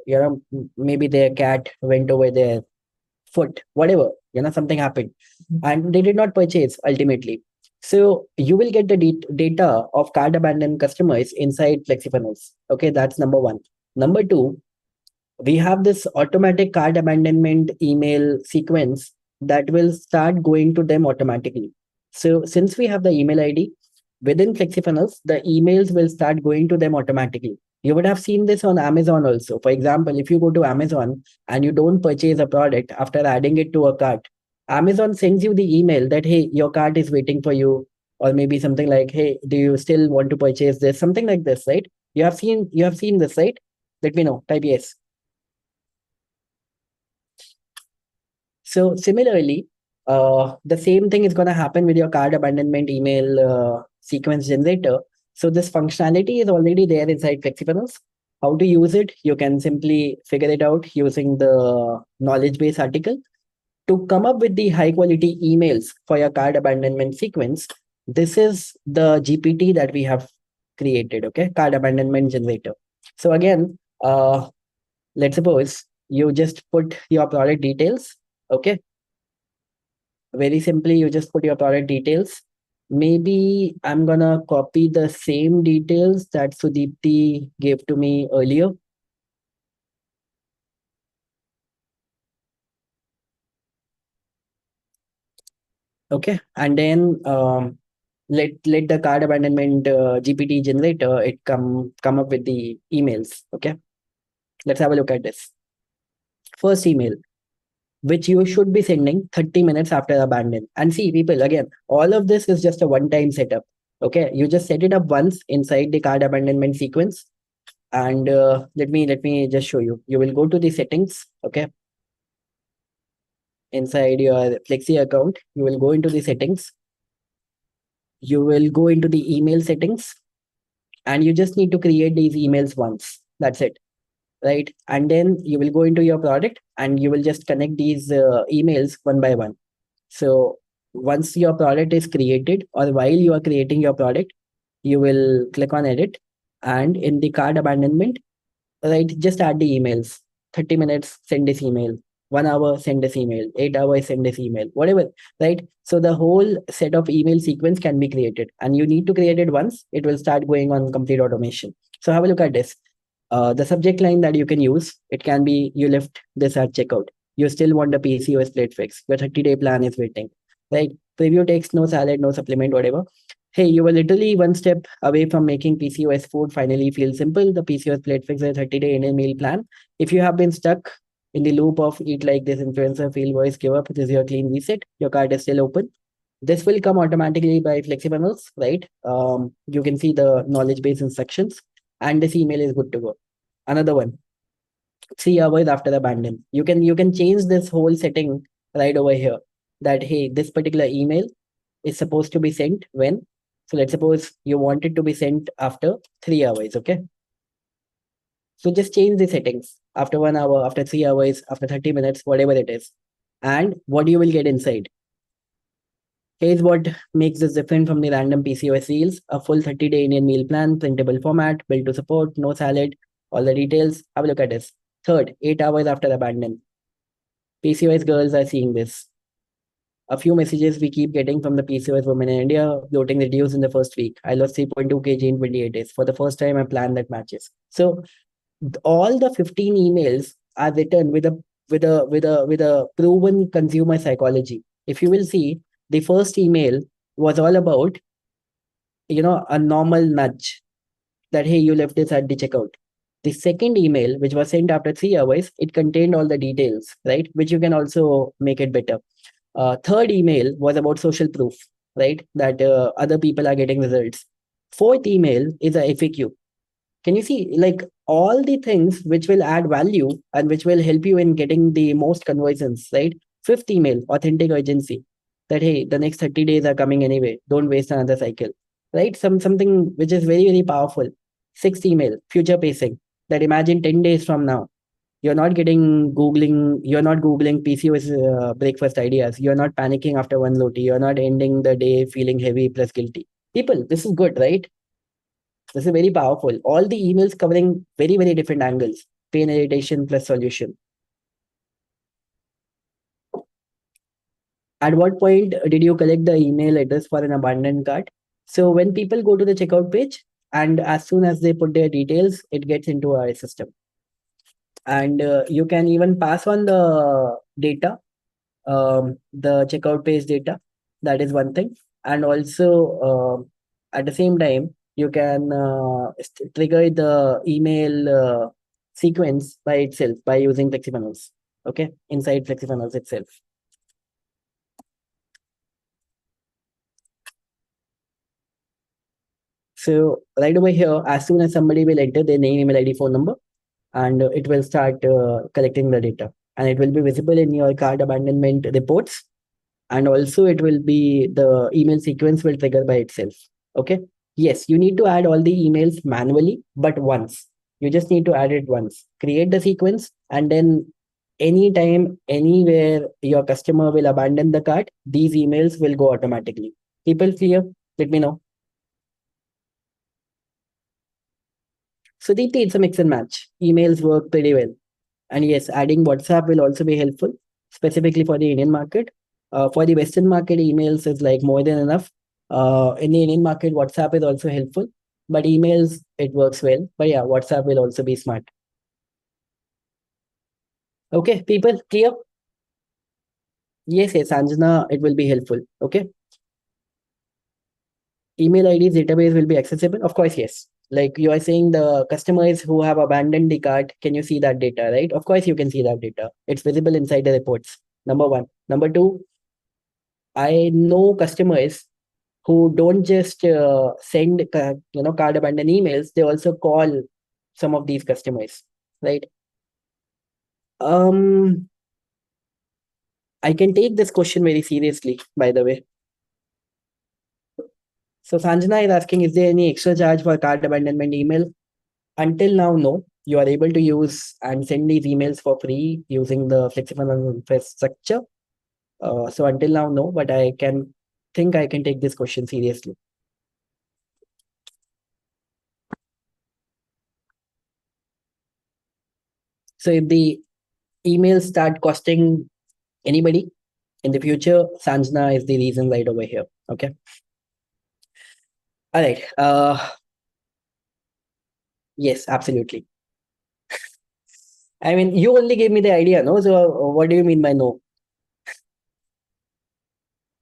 Speaker 1: maybe their cat went over their foot, whatever, something happened and they did not purchase ultimately. So you will get the data of card abandoned customers inside FlexiFunnels. Okay, that's number one. Number two, we have this automatic card abandonment email sequence that will start going to them automatically. So since we have the email ID within FlexiFunnels, the emails will start going to them automatically. You would have seen this on Amazon also. For example, if you go to Amazon and you don't purchase a product after adding it to a cart, Amazon sends you the email that, hey, your cart is waiting for you, or maybe something like, hey, do you still want to purchase this? Something like this, right? You have seen this, right? Let me know. Type yes. So similarly, the same thing is going to happen with your card abandonment email sequence generator. So this functionality is already there inside FlexiFunnels. How to use it? You can simply figure it out using the knowledge base article. To come up with the high quality emails for your card abandonment sequence, this is the GPT that we have created, okay? Card abandonment generator. So again, let's suppose you just put your product details, okay? Very simply, you just put your product details. Maybe I'm gonna copy the same details that Sudipti gave to me earlier. Okay, and then let the card abandonment GPT generator it come up with the emails. Okay, let's have a look at this first email, which you should be sending 30 minutes after abandon. And see, people, again, all of this is just a one-time setup. Okay, you just set it up once inside the card abandonment sequence. And let me just show you. You will go to the settings, okay? Inside your Flexi account, you will go into the settings. You will go into the email settings, and you just need to create these emails once. That's it, right? And then you will go into your product, and you will just connect these emails one by one. So once your product is created, or while you are creating your product, you will click on edit, and in the card abandonment, right? Just add the emails. 30 minutes, send this email. 1 hour, send this email. 8 hours, send this email. Whatever, right? So the whole set of email sequence can be created, and you need to create it once. It will start going on complete automation. So have a look at this. The subject line that you can use, it can be you left this at checkout. You still want the PCOS plate fix. Your 30-day plan is waiting, right? Preview text, no salad, no supplement, whatever. Hey, you were literally one step away from making PCOS food finally feel simple. The PCOS plate fix is a 30-day Indian meal plan. If you have been stuck in the loop of eat like this influencer, feel voice, give up, this is your clean reset. Your cart is still open. This will come automatically by FlexiBunnels, right? You can see the knowledge base instructions, and this email is good to go. Another one, 3 hours after abandon. You can change this whole setting right over here. That hey, this particular email is supposed to be sent when. So let's suppose you want it to be sent after 3 hours. Okay. So just change the settings after 1 hour, after 3 hours, after 30 minutes, whatever it is. And what you will get inside. Here's what makes this different from the random PCOS reels: a full 30-day Indian meal plan, printable format, built to support, no salad, all the details. Have a look at this. Third, 8 hours after abandon. PCOS girls are seeing this. A few messages we keep getting from the PCOS women in India: bloating reduced in the first week. I lost 3.2 kg in 28 days. For the first time, a plan that matches. So all the 15 emails are written with a proven consumer psychology. If you will see, the first email was all about a normal nudge that hey, you left this at the checkout. The second email, which was sent after 3 hours, it contained all the details, right, which you can also make it better. Third email was about social proof, right, that other people are getting results. Fourth email is a FAQ. Can you see, like, all the things which will add value and which will help you in getting the most conversions, right? Fifth email, authentic urgency, that hey, the next 30 days are coming anyway. Don't waste another cycle, right? Something which is very, very powerful. Sixth email, future pacing, that imagine 10 days from now, you're not Googling PCOS breakfast ideas. You're not panicking after one roti. You're not ending the day feeling heavy plus guilty. People, this is good, right? This is very powerful. All the emails covering very, very different angles. Pain irritation plus solution. At what point did you collect the email address for an abandoned cart? So when people go to the checkout page, and as soon as they put their details, it gets into our system. And you can even pass on the data, the checkout page data. That is one thing. And also, at the same time, you can trigger the email sequence by itself by using FlexiFunnels. Okay, inside FlexiFunnels itself. So right over here, as soon as somebody will enter their name, email ID, phone number, and it will start collecting the data, and it will be visible in your card abandonment reports, and also it will be the email sequence will trigger by itself. Okay. Yes, you need to add all the emails manually, but once. You just need to add it once. Create the sequence, and then anytime, anywhere your customer will abandon the cart, these emails will go automatically. People clear? Let me know. So Deepti, it's a mix and match. Emails work pretty well. And yes, adding WhatsApp will also be helpful, specifically for the Indian market. For the Western market, emails is like more than enough. In the Indian market, WhatsApp is also helpful, but emails, it works well. But yeah, WhatsApp will also be smart. Okay, people, clear? Yes, yes, Anjana, it will be helpful. Okay. Email IDs database will be accessible. Of course, yes. Like you are saying, the customers who have abandoned the cart, can you see that data, right? Of course, you can see that data. It's visible inside the reports. Number one. Number two, I know customers who don't just send card abandon emails. They also call some of these customers, right? Um, I can take this question very seriously, by the way. So Sanjana is asking, is there any extra charge for card abandonment email? Until now, no. You are able to use and send these emails for free using the flexible infrastructure. So until now, no, but I can think I can take this question seriously. So if the emails start costing anybody in the future, Sanjana is the reason right over here. Okay. All right. Yes, absolutely. I mean, you only gave me the idea, no? So what do you mean by no?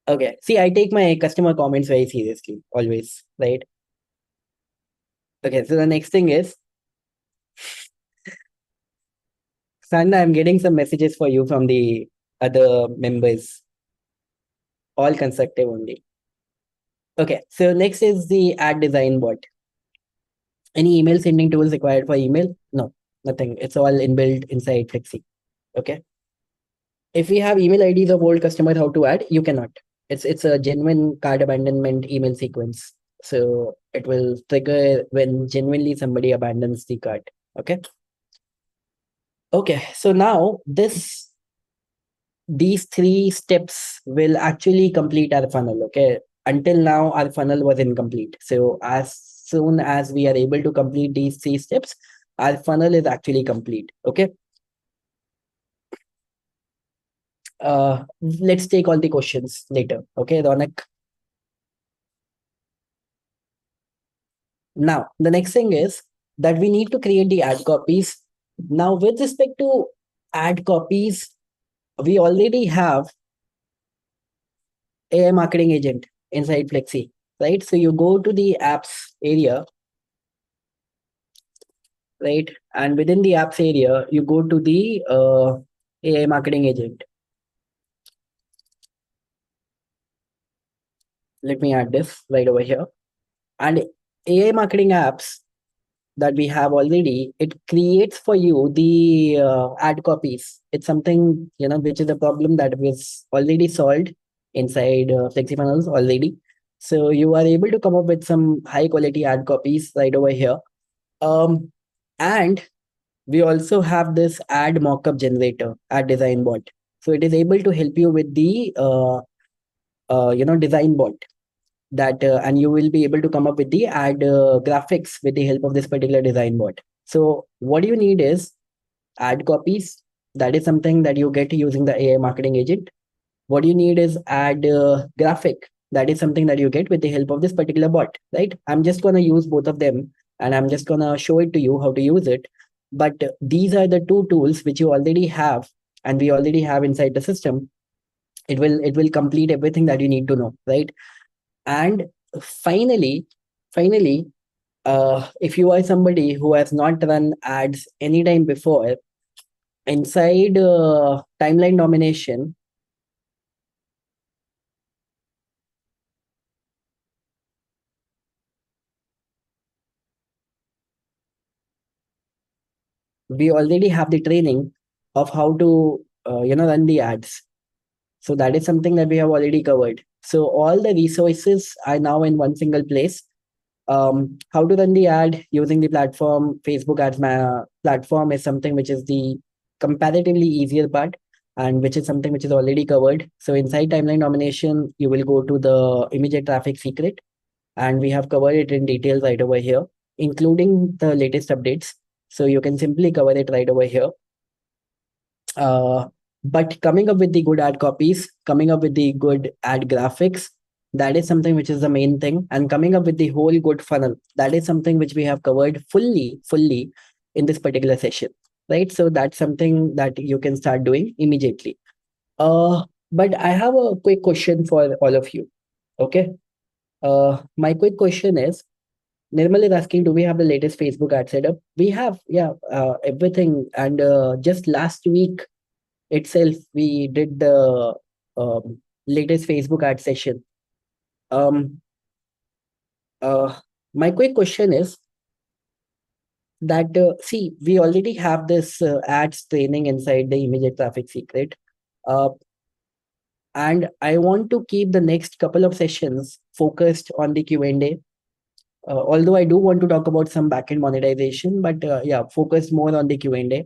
Speaker 1: Okay. See, I take my customer comments very seriously, always, right? Okay. So the next thing is, Sandra, I'm getting some messages for you from the other members, all constructive only. Okay. So next is the ad design bot. Any email sending tools required for email? No, nothing. It's all inbuilt inside Flexi. Okay. If we have email IDs of old customers, how to add? You cannot. It's a genuine card abandonment email sequence. So it will trigger when genuinely somebody abandons the card. Okay. Okay. So now these three steps will actually complete our funnel. Okay. Until now, our funnel was incomplete. So as soon as we are able to complete these three steps, our funnel is actually complete. Okay. Let's take all the questions later. Okay, Ronak. Now, the next thing is that we need to create the ad copies. Now, with respect to ad copies, we already have AI marketing agent inside Flexi, right? So you go to the apps area, right? And within the apps area, you go to the AI marketing agent. Let me add this right over here. And AI marketing apps that we have already, it creates for you the ad copies. It's something, which is a problem that was already solved inside FlexiFunnels already. So you are able to come up with some high quality ad copies right over here. Um, and we also have this ad mockup generator, ad design bot. So it is able to help you with the design bot that and you will be able to come up with the ad graphics with the help of this particular design bot. So what you need is ad copies. That is something that you get using the AI marketing agent. What you need is ad graphic. That is something that you get with the help of this particular bot, right? I'm just going to use both of them and I'm just going to show it to you how to use it. But these are the two tools which you already have and we already have inside the system. It will complete everything that you need to know, right? And finally, if you are somebody who has not run ads anytime before, inside timeline domination, we already have the training of how to run the ads. So that is something that we have already covered. So all the resources are now in one single place. How to run the ad using the platform, Facebook ads platform is something which is the comparatively easier part and which is something which is already covered. So inside timeline domination, you will go to the immediate traffic secret and we have covered it in details right over here, including the latest updates. So you can simply cover it right over here. Uh, but coming up with the good ad copies, coming up with the good ad graphics, that is something which is the main thing. And coming up with the whole good funnel, that is something which we have covered fully in this particular session, right? So that's something that you can start doing immediately. But I have a quick question for all of you. Okay. My quick question is, Nirmal is asking, do we have the latest Facebook ad setup? We have, yeah, everything. And just last week, itself, we did the latest Facebook ad session. Um, uh, my quick question is that see, we already have this ads training inside the immediate traffic secret, uh, and I want to keep the next couple of sessions focused on the Q&A. Although I do want to talk about some backend monetization, but yeah, focus more on the Q&A.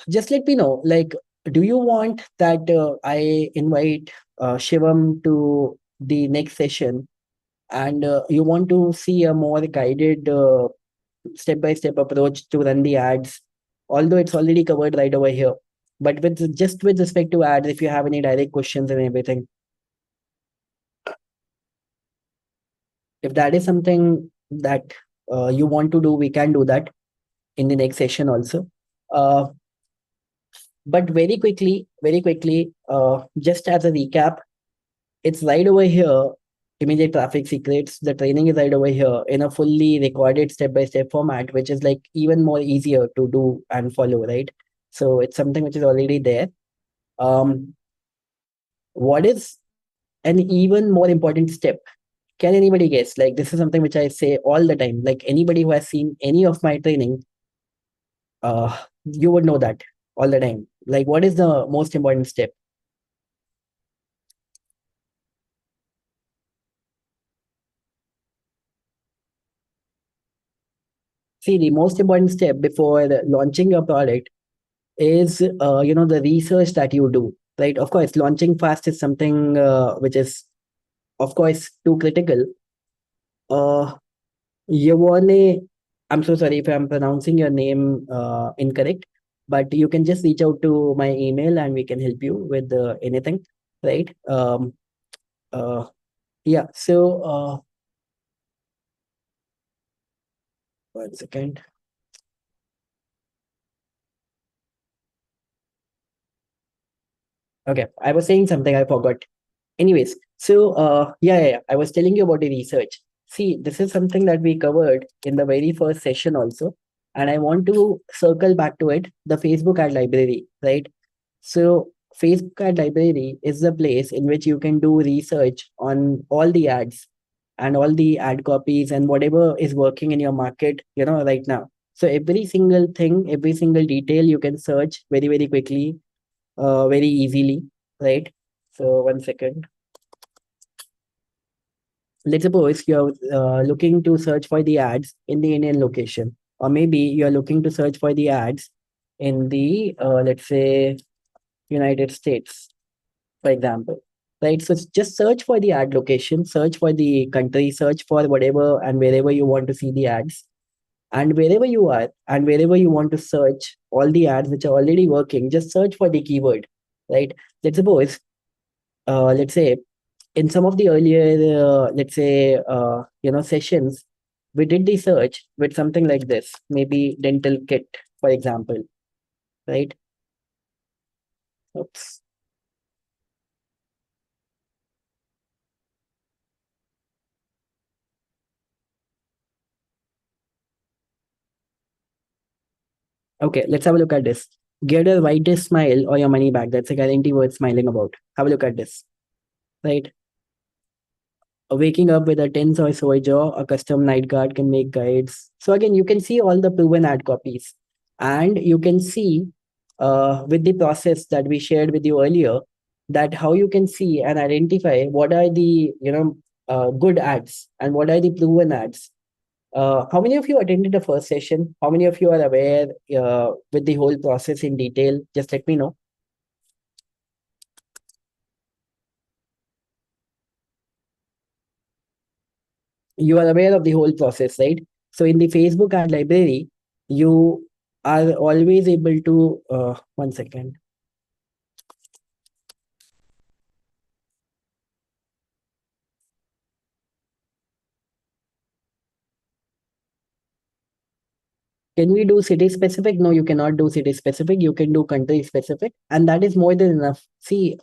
Speaker 1: Just let me know, like, do you want that I invite Shivam to the next session and you want to see a more guided step-by-step approach to run the ads, although it's already covered right over here. But with just with respect to ads, if you have any direct questions and everything, if that is something that you want to do, we can do that in the next session also. Uh, but very quickly, just as a recap, it's right over here. Immediate traffic secrets. The training is right over here in a fully recorded step-by-step format, which is like even more easier to do and follow, right? So it's something which is already there. What is an even more important step? Can anybody guess? Like this is something which I say all the time. Like anybody who has seen any of my training, you would know that all the time. Like what is the most important step? See, the most important step before launching your product is the research that you do, right? Of course, launching fast is something which is of course too critical. uh Yvonne, I'm so sorry if I'm pronouncing your name incorrect, but you can just reach out to my email and we can help you with anything, right? Uh yeah, so 1 second. Okay, I was saying something, I forgot. Anyways, so yeah, I was telling you about the research. See, this is something that we covered in the very first session also, and I want to circle back to it, the Facebook ad library, right? So Facebook ad library is the place in which you can do research on all the ads and all the ad copies and whatever is working in your market, right now. So every single thing, every single detail you can search very, very quickly, very easily, right? So 1 second. Let's suppose you're looking to search for the ads in the Indian location, or maybe you're looking to search for the ads in the, let's say, United States, for example. Right. So just search for the ad location, search for the country, search for whatever and wherever you want to see the ads. And wherever you are and wherever you want to search all the ads which are already working, just search for the keyword. Right. Let's suppose, let's say in some of the earlier let's say sessions, we did the search with something like this, maybe dental kit, for example, right? Oops. Okay, let's have a look at this. Get a whitest smile or your money back. That's a guarantee worth smiling about. Have a look at this, right? Waking up with a 10 soy jaw, a custom night guard can make guides. So again, you can see all the proven ad copies, and you can see with the process that we shared with you earlier, that how you can see and identify what are the good ads and what are the proven ads. How many of you attended the first session? How many of you are aware with the whole process in detail? Just let me know. You are aware of the whole process, right? So in the Facebook ad library, you are always able to 1 second. Can we do city specific? No, you cannot do city specific. You can do country specific, and that is more than enough. See,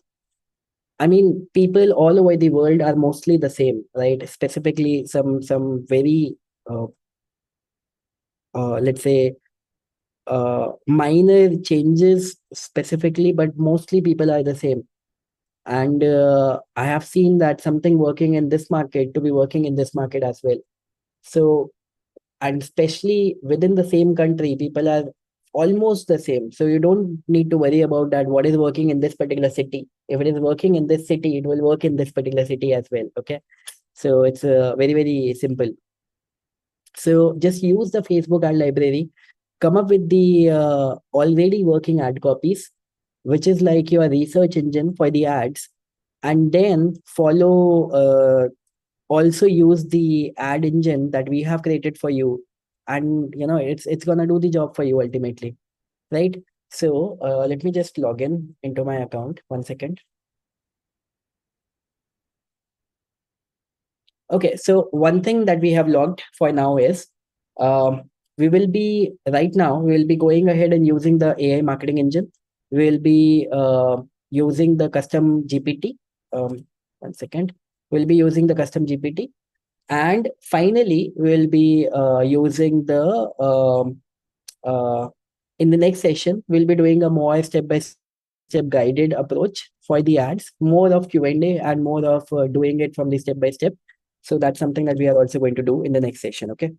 Speaker 1: I mean, people all over the world are mostly the same, right? Specifically, some very let's say minor changes specifically, but mostly people are the same. And I have seen that something working in this market to be working in this market as well. So, and especially within the same country, people are almost the same. So you don't need to worry about that. What is working in this particular city? If it is working in this city, it will work in this particular city as well. Okay. So it's very, very simple. So just use the Facebook ad library, come up with the already working ad copies, which is like your research engine for the ads, and then follow, also use the ad engine that we have created for you, and it's gonna do the job for you ultimately, right? So let me just log in into my account. 1 second. Okay, so one thing that we have logged for now is um, we will be right now we will be going ahead and using the AI marketing engine. We will be using the custom GPT. 1 second. We'll be using the custom GPT, and finally we'll be using the uh, in the next session we'll be doing a more step by step guided approach for the ads, more of Q&A and more of doing it from the step by step. So that's something that we are also going to do in the next session. Okay.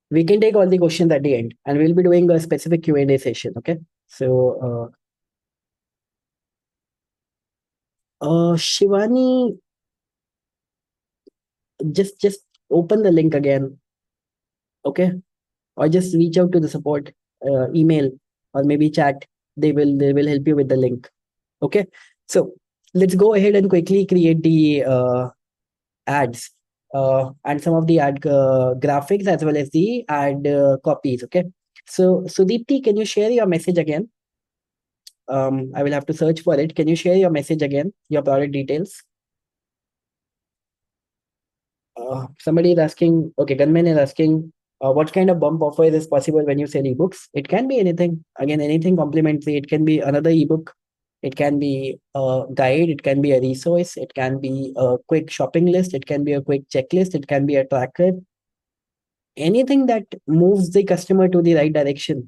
Speaker 1: We can take all the questions at the end, and we'll be doing a specific Q&A session. Okay. So Shivani, just open the link again. Okay. Or just reach out to the support email or maybe chat. They will help you with the link. Okay. So let's go ahead and quickly create the ads and some of the ad graphics as well as the ad copies. Okay. So Deepti, can you share your message again? I will have to search for it. Can you share your message again, your product details? Somebody is asking, okay, Gunman is asking, what kind of bump offer is possible when you sell ebooks? It can be anything. Again, anything complimentary. It can be another ebook. It can be a guide. It can be a resource. It can be a quick shopping list. It can be a quick checklist. It can be a tracker. Anything that moves the customer to the right direction,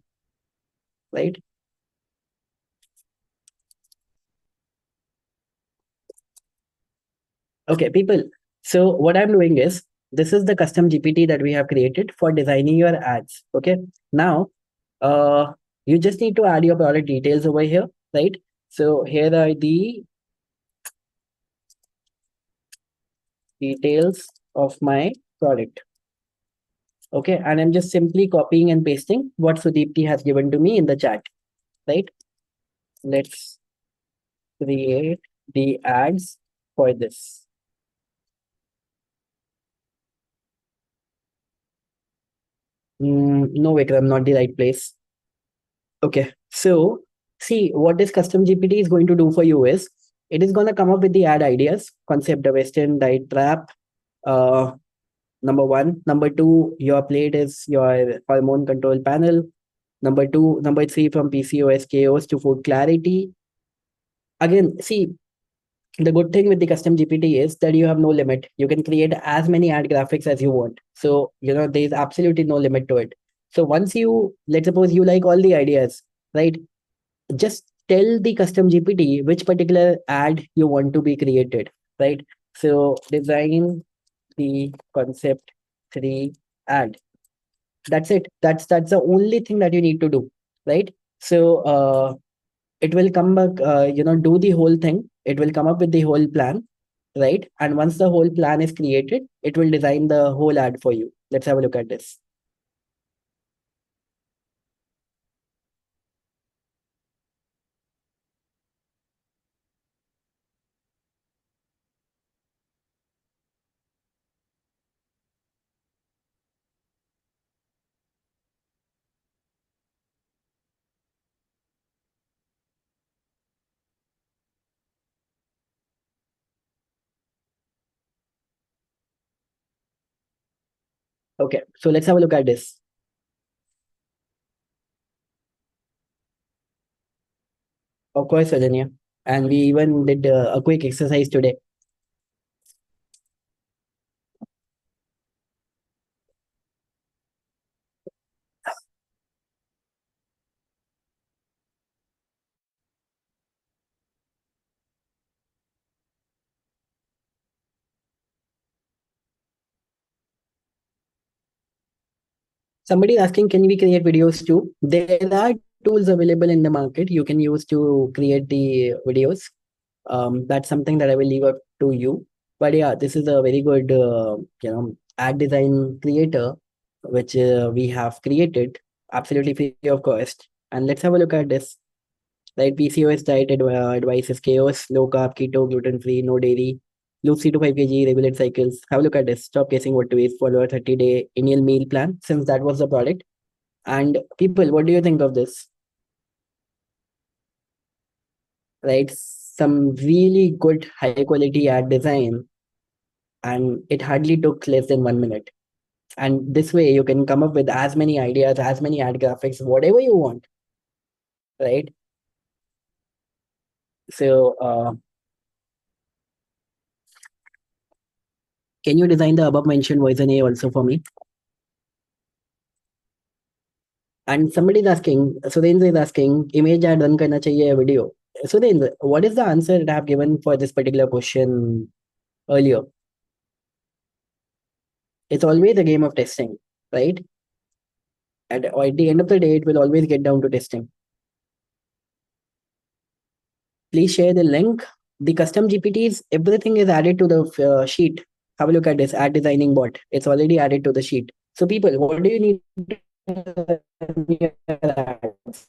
Speaker 1: right? Okay, people. So what I'm doing is this is the custom GPT that we have created for designing your ads. Okay. Now, you just need to add your product details over here, right? So here are the details of my product. Okay, and I'm just simply copying and pasting what Sudeepti has given to me in the chat, right? Let's create the ads for this. No, Vikram, not the right place. Okay. So see what this custom GPT is going to do for you is it is going to come up with the ad ideas, concept the Western diet trap. Uh, Number one. Number two, your plate is your hormone control panel. Number three, from PCOS chaos to food clarity. Again, see, the good thing with the custom GPT is that you have no limit. You can create as many ad graphics as you want. So, there's absolutely no limit to it. So once let's suppose you like all the ideas, right? Just tell the custom GPT which particular ad you want to be created, right? So design the concept 3 ad. That's it. That's the only thing that you need to do, right? So it will come back, do the whole thing. It will come up with the whole plan, right? And once the whole plan is created, it will design the whole ad for you. Let's have a look at this. Okay, so let's have a look at this. Of course, Ajanya. And we even did a quick exercise today. Somebody is asking, can we create videos too? There are tools available in the market you can use to create the videos. That's something that I will leave up to you. But yeah, this is a very good, ad design creator, which we have created absolutely free of cost. And let's have a look at this. Right, PCOS diet advice is chaos, low carb, keto, gluten free, no dairy, lose 3 to 5 kg, regulate cycles. Have a look at this. Stop guessing what to eat. Follow a 30-day annual meal plan, since that was the product. And people, what do you think of this? Right, some really good high quality ad design, and it hardly took less than 1 minute. And this way you can come up with as many ideas, as many ad graphics, whatever you want, right? So can you design the above mentioned version A also for me? And somebody is asking, Surendra is asking, image ad run karna chahiye video. Surendra, what is the answer that I have given for this particular question earlier? It's always a game of testing, right? And at the end of the day, it will always get down to testing. Please share the link. The custom GPTs, everything is added to the sheet. Have a look at this ad designing bot. It's already added to the sheet. So people, what do you need to run your ads?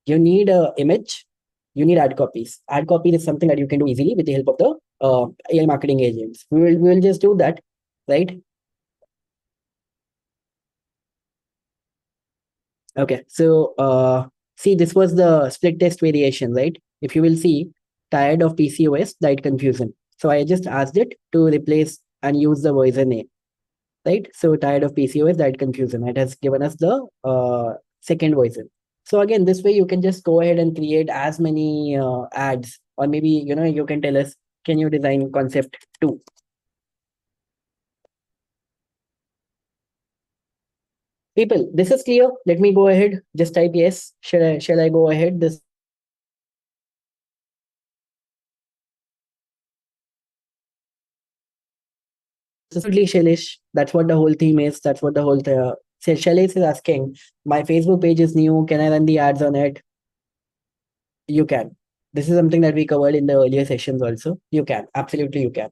Speaker 1: You need a image, you need ad copies. Ad copies is something that you can do easily with the help of the AI marketing agents. We will just do that, right? Okay, so see, this was the split test variation, right? If you will see, tired of PCOS, diet confusion. So I just asked it to replace and use the version A, right? So tired of PCOS, diet confusion. It has given us the second version. So again, this way you can just go ahead and create as many ads, or maybe you can tell us, can you design concept two? People, this is clear. Let me go ahead. Just type yes. Shall I go ahead? This is absolutely Shailesh. That's what the whole theme is. That's what the whole so Shailesh is asking. My Facebook page is new. Can I run the ads on it? You can. This is something that we covered in the earlier sessions also. You can. Absolutely you can.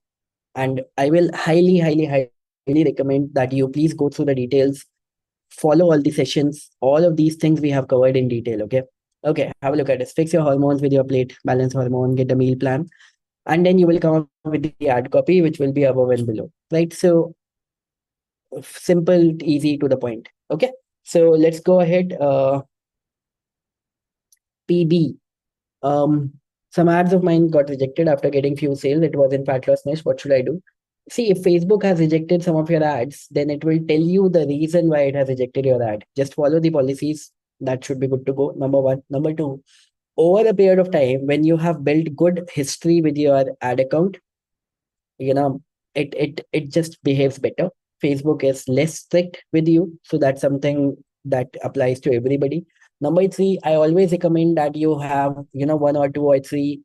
Speaker 1: And I will highly, highly, highly recommend that you please go through the details, follow all the sessions, all of these things we have covered in detail. Okay. Okay. Have a look at this. Fix your hormones with your plate, balance hormone, get a meal plan, and then you will come up with the ad copy, which will be above and below. Right. So simple, easy to the point. Okay. So let's go ahead. PB. Some ads of mine got rejected after getting few sales. It was in fat loss niche. What should I do? See, if Facebook has rejected some of your ads, then it will tell you the reason why it has rejected your ad. Just follow the policies. That should be good to go. Number one. Number two, over a period of time, when you have built good history with your ad account, you know, it just behaves better. Facebook is less strict with you. So that's something that applies to everybody. Number three, I always recommend that you have, one or two or three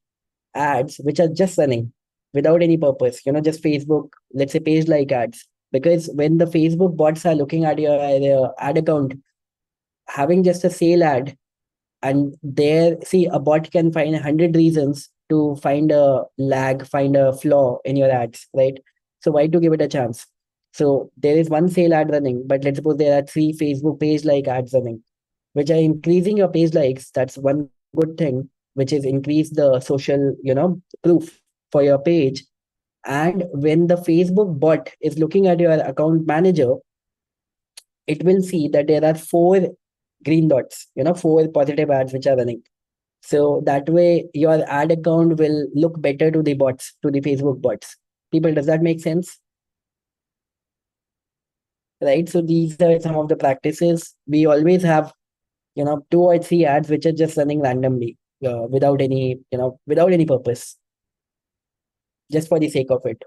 Speaker 1: ads which are just running without any purpose, just Facebook, let's say page like ads. Because when the Facebook bots are looking at your ad account, having just a sale ad, and there, see, a bot can find 100 reasons to find a lag, find a flaw in your ads, right? So why to give it a chance? So there is one sale ad running, but let's suppose there are three Facebook page like ads running, which are increasing your page likes. That's one good thing, which is increase the social, proof for your page. And when the Facebook bot is looking at your account manager, it will see that there are four green dots, four positive ads which are running. So that way your ad account will look better to the bots, to the Facebook bots. People, does that make sense? Right. So these are some of the practices. We always have, two or three ads which are just running randomly, without any, without any purpose, just for the sake of it.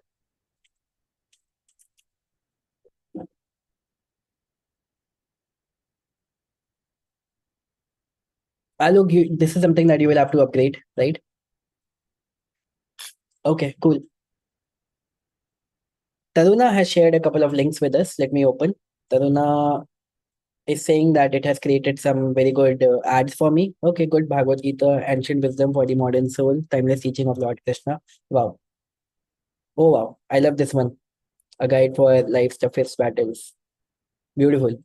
Speaker 1: Alok, this is something that you will have to upgrade, right? Okay, cool. Taruna has shared a couple of links with us. Let me open. Taruna is saying that it has created some very good ads for me. Okay, good. Bhagavad Gita, ancient wisdom for the modern soul, timeless teaching of Lord Krishna. Wow. Oh, wow. I love this one. A guide for life's toughest battles. Beautiful.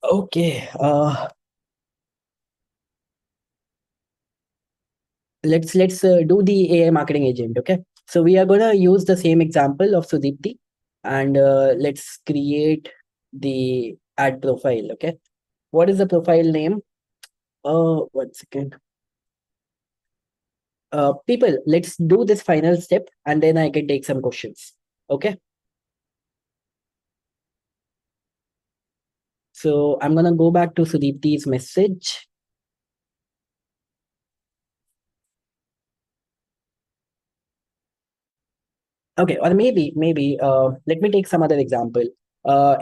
Speaker 1: Okay. Let's do the AI marketing agent. Okay. So we are gonna use the same example of Sudipti, and let's create the ad profile. Okay. What is the profile name? 1 second. People, let's do this final step, and then I can take some questions. Okay. So I'm gonna go back to Sudipti's message. Okay, or maybe let me take some other example.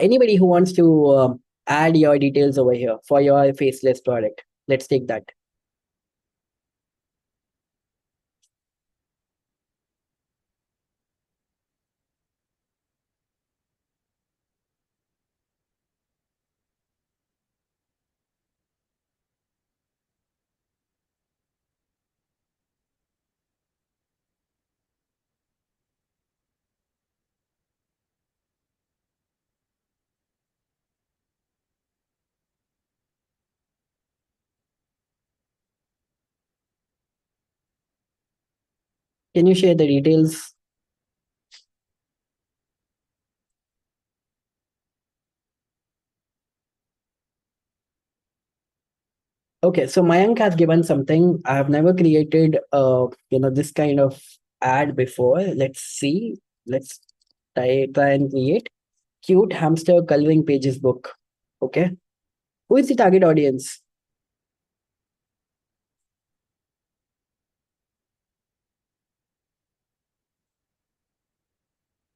Speaker 1: Anybody who wants to add your details over here for your faceless product, let's take that. Can you share the details? Okay, so Mayank has given something. I have never created this kind of ad before. Let's see. Let's try and create cute hamster coloring pages book. Okay. Who is the target audience?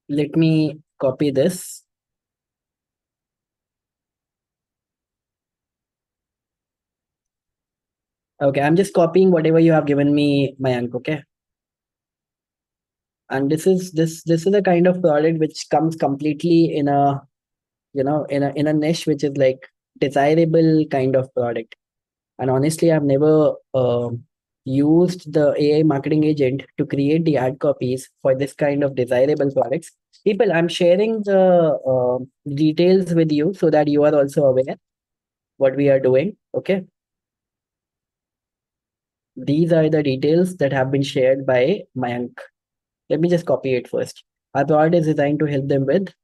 Speaker 1: Let me copy this. Okay, I'm just copying whatever you have given me, Mayank. Okay. And this is a kind of product which comes completely in a in a niche which is like desirable kind of product. And honestly, I've never used the AI marketing agent to create the ad copies for this kind of desirable products. People, I'm sharing the details with you so that you are also aware what we are doing. Okay. These are the details that have been shared by Mayank. Let me just copy it first. Our product is designed to help them with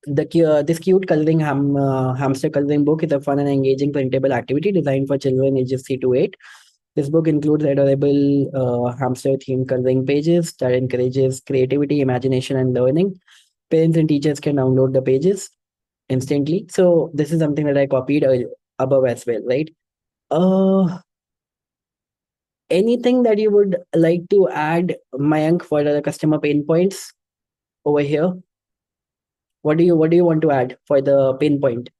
Speaker 1: this cute coloring hamster coloring book is a fun and engaging printable activity designed for children ages 3 to 8. This book includes adorable hamster-themed coloring pages that encourages creativity, imagination, and learning. Parents and teachers can download the pages instantly. So this is something that I copied above as well, right? Uh, Anything that you would like to add, Mayank, for the customer pain points over here? What do you want to add for the pain point?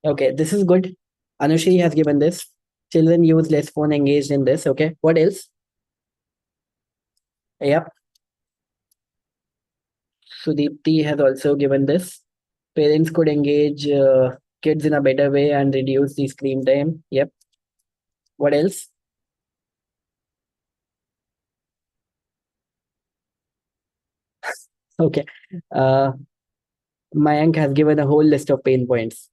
Speaker 1: Okay, this is good. Anushri has given this. Children use less phone engaged in this. Okay, what else? Yep. Sudipti has also given this. Parents could engage kids in a better way and reduce the screen time. Yep. What else? Okay. Uh, Mayank has given a whole list of pain points.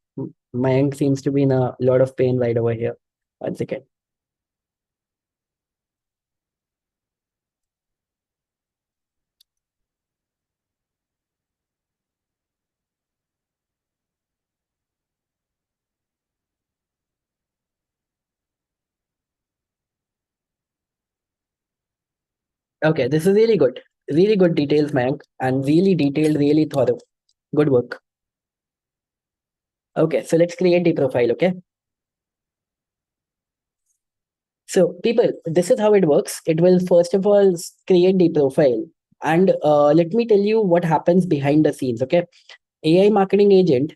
Speaker 1: Mayank seems to be in a lot of pain right over here. 1 second. Okay, this is really good. Really good details, Mayank, and really detailed, really thorough. Good work. Okay, so let's create the profile. Okay. So, people, this is how it works. It will first of all create the profile. And let me tell you what happens behind the scenes. Okay. AI marketing agent,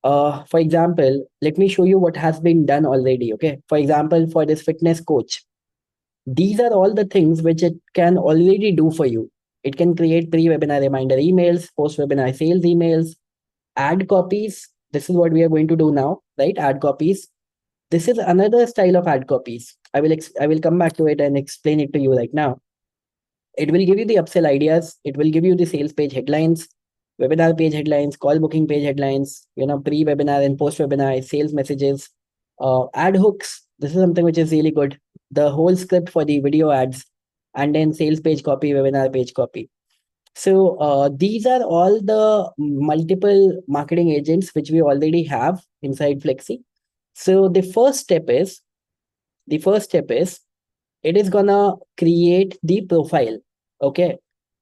Speaker 1: for example, let me show you what has been done already. Okay. For example, for this fitness coach, these are all the things which it can already do for you. It can create pre webinar reminder emails, post webinar sales emails, ad copies. This is what we are going to do now, right? Ad copies. This is another style of ad copies. I will come back to it and explain it to you right now. It will give you the upsell ideas. It will give you the sales page headlines, webinar page headlines, call booking page headlines, pre-webinar and post-webinar sales messages, ad hooks. This is something which is really good. The whole script for the video ads, and then sales page copy, webinar page copy. So these are all the multiple marketing agents which we already have inside Flexi. So the first step is it is gonna create the profile. Okay.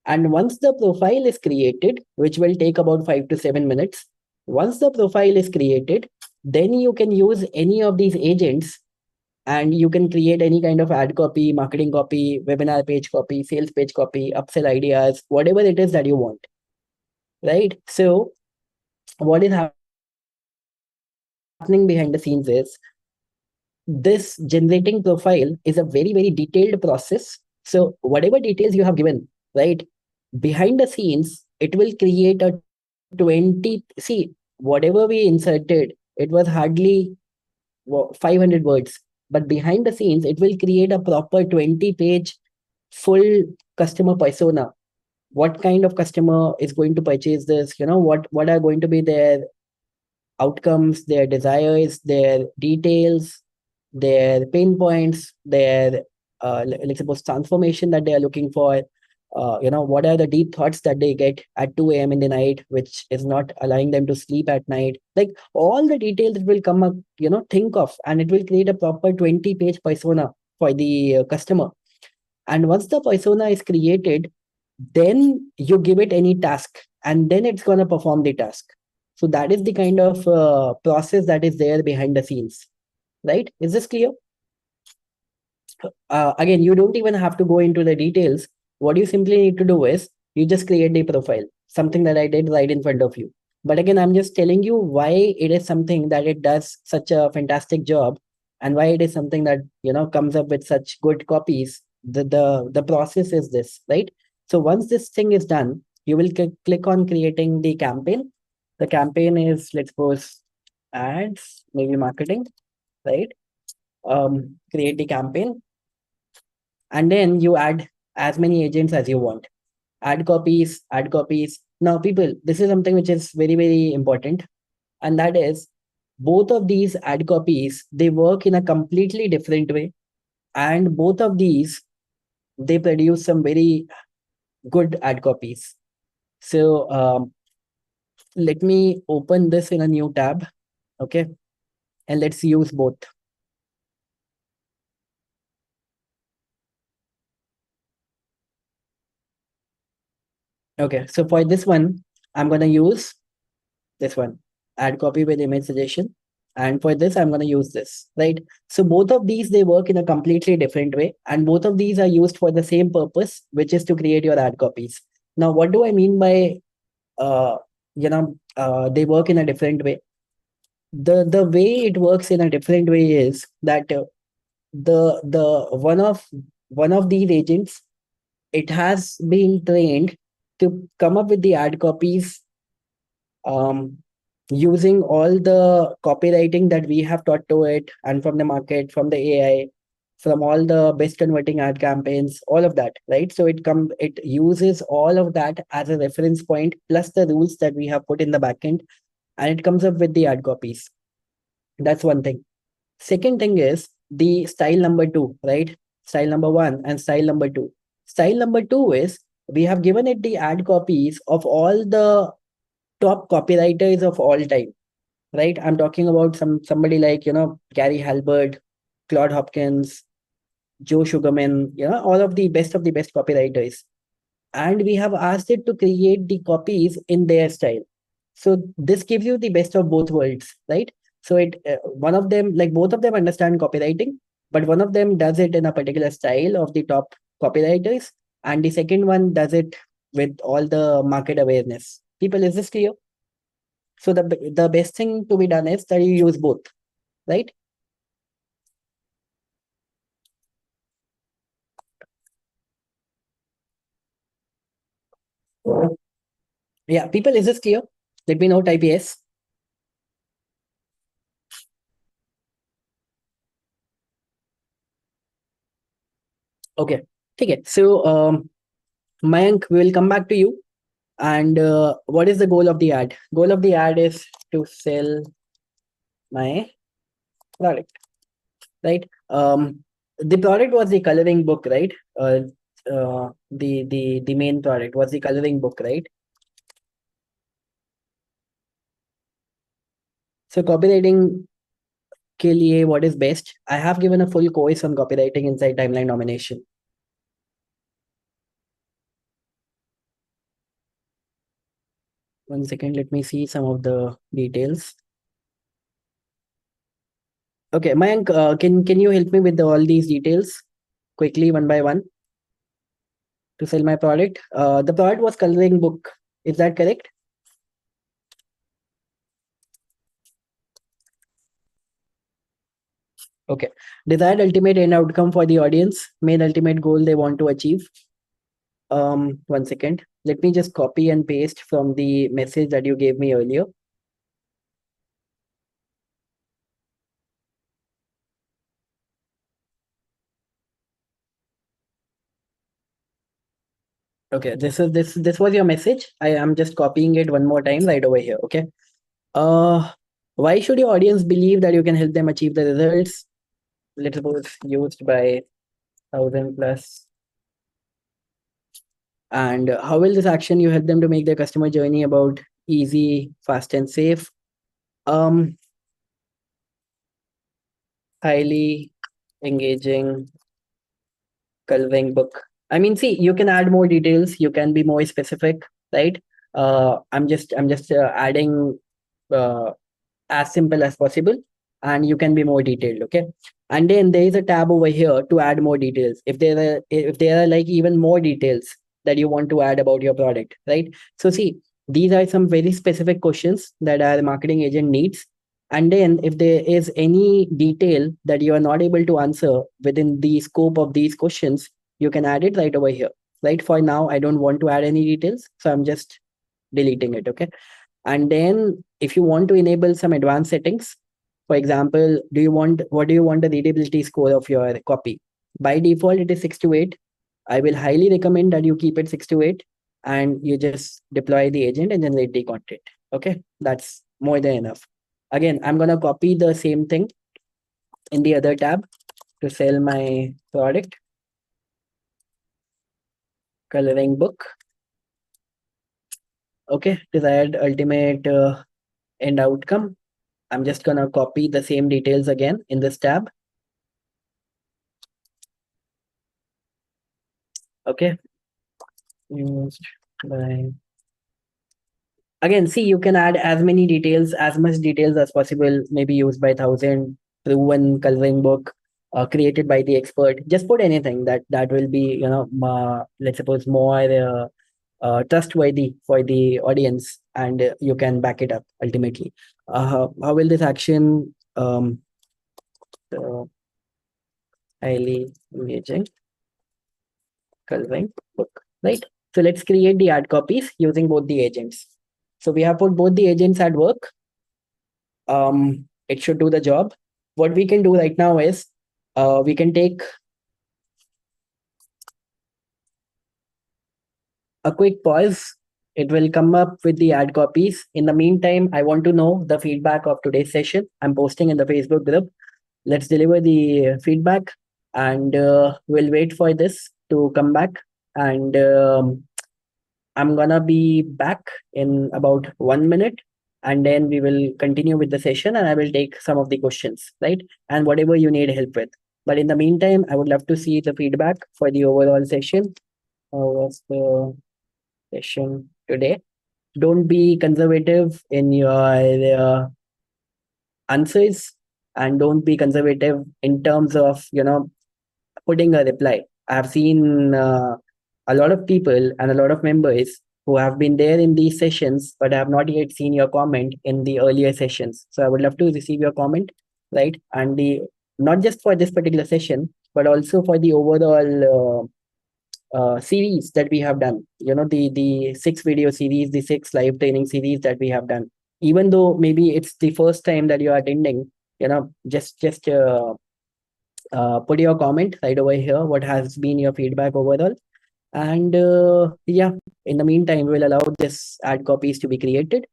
Speaker 1: And once the profile is created, which will take about 5 to 7 minutes, once the profile is created, then you can use any of these agents and you can create any kind of ad copy, marketing copy, webinar page copy, sales page copy, upsell ideas, whatever it is that you want. Right. So what is happening behind the scenes is this generating profile is a very, very detailed process. So whatever details you have given, right, behind the scenes, it will create a 20. See, whatever we inserted, it was hardly 500 words. But behind the scenes, it will create a proper 20-page full customer persona. What kind of customer is going to purchase this? What are going to be their outcomes, their desires, their details, their pain points, their let's suppose transformation that they are looking for. What are the deep thoughts that they get at 2 a.m. in the night, which is not allowing them to sleep at night. Like all the details it will come up, think of, and it will create a proper 20-page persona for the customer. And once the persona is created, then you give it any task and then it's going to perform the task. So that is the kind of process that is there behind the scenes, right? Is this clear? Again, you don't even have to go into the details. What you simply need to do is you just create a profile, something that I did right in front of you. But again, I'm just telling you why it is something that it does such a fantastic job, and why it is something that comes up with such good copies. The process is this, right? So once this thing is done, you will click on creating the campaign. The campaign is, let's suppose, ads, maybe marketing, right? Create the campaign, and then you add as many agents as you want. Add copies. Now, people, this is something which is very, very important, and that is both of these ad copies, they work in a completely different way, and both of these, they produce some very good ad copies. So let me open this in a new tab. Okay, and let's use both. Okay, so for this one, I'm going to use this one, add copy with image suggestion. And for this, I'm going to use this, right? So both of these, they work in a completely different way. And both of these are used for the same purpose, which is to create your ad copies. Now, what do I mean by, they work in a different way? The way it works in a different way is that the one of these agents, it has been trained to come up with the ad copies um, using all the copywriting that we have taught to it, and from the market, from the AI, from all the best converting ad campaigns, all of that, right? So it uses all of that as a reference point, plus the rules that we have put in the backend, and it comes up with the ad copies. That's one thing. Second thing is the style number two, right? Style number one and style number two. Style number two is we have given it the ad copies of all the top copywriters of all time, right? I'm talking about somebody like Gary Halbert, Claude Hopkins, Joe Sugarman, all of the best copywriters, and we have asked it to create the copies in their style. So this gives you the best of both worlds, right? So it one of them, like both of them understand copywriting, but one of them does it in a particular style of the top copywriters, and the second one does it with all the market awareness. People, is this clear? So the best thing to be done is that you use both, right? Yeah, people, is this clear? Let me know, type yes. Okay. Okay. So Mayank, we will come back to you. And what is the goal of the ad? Goal of the ad is to sell my product, right? The product was the coloring book, right? The main product was the coloring book, right? So copywriting के लिए what is best? I have given a full course on copywriting inside Timeline Nomination. One second, let me see some of the details. Okay, Mayank, can you help me with all these details quickly, one by one, to sell my product? The product was coloring book. Is that correct? Okay. Desired ultimate end outcome for the audience, main ultimate goal they want to achieve. One second. Let me just copy and paste from the message that you gave me earlier. Okay, this was your message. I am just copying it one more time right over here. Okay. Uh, why should your audience believe that you can help them achieve the results? Let's suppose used by 1,000 plus. And how will this action you help them to make their customer journey about easy, fast, and safe? Um, highly engaging coloring book. I mean, see, you can add more details. You can be more specific, right? I'm just adding uh, as simple as possible, and you can be more detailed. Okay, and then there is a tab over here to add more details. If there are like even more details that you want to add about your product, right? So see, these are some very specific questions that our marketing agent needs. And then if there is any detail that you are not able to answer within the scope of these questions, you can add it right over here. Right, for now I don't want to add any details, so I'm just deleting it. Okay, and then if you want to enable some advanced settings, for example, what do you want the readability score of your copy? By default it is 6 to 8. I will highly recommend that you keep it 6 to 8, and you just deploy the agent and generate the content. Okay, that's more than enough. Again, I'm going to copy the same thing in the other tab to sell my product, coloring book. Okay, desired ultimate end outcome. I'm just gonna copy the same details again in this tab. Okay. Used by, again, see, you can add as many details, as much details as possible, maybe used by 1,000, proven coloring book, created by the expert. Just put anything that will be, let's suppose more trustworthy for the audience, and you can back it up ultimately. How will this action uh, highly engaging coloring book, right? So let's create the ad copies using both the agents. So we have put both the agents at work. It should do the job. What we can do right now is we can take a quick pause. It will come up with the ad copies. In the meantime, I want to know the feedback of today's session. I'm posting in the Facebook group. Let's deliver the feedback, and we'll wait for this to come back. And I'm gonna be back in about 1 minute, and then we will continue with the session, and I will take some of the questions, right? And whatever you need help with. But in the meantime, I would love to see the feedback for the overall session. How was the session today? Don't be conservative in your answers. and don't be conservative in terms of putting a reply. I've seen a lot of people and a lot of members who have been there in these sessions, but have not yet seen your comment in the earlier sessions. So I would love to receive your comment, right? And the not just for this particular session, but also for the overall series that we have done. The 6 video series, the 6 live training series that we have done. Even though maybe it's the first time that you are attending, just put your comment right over here. What has been your feedback overall? And yeah, in the meantime, we'll allow this ad copies to be created.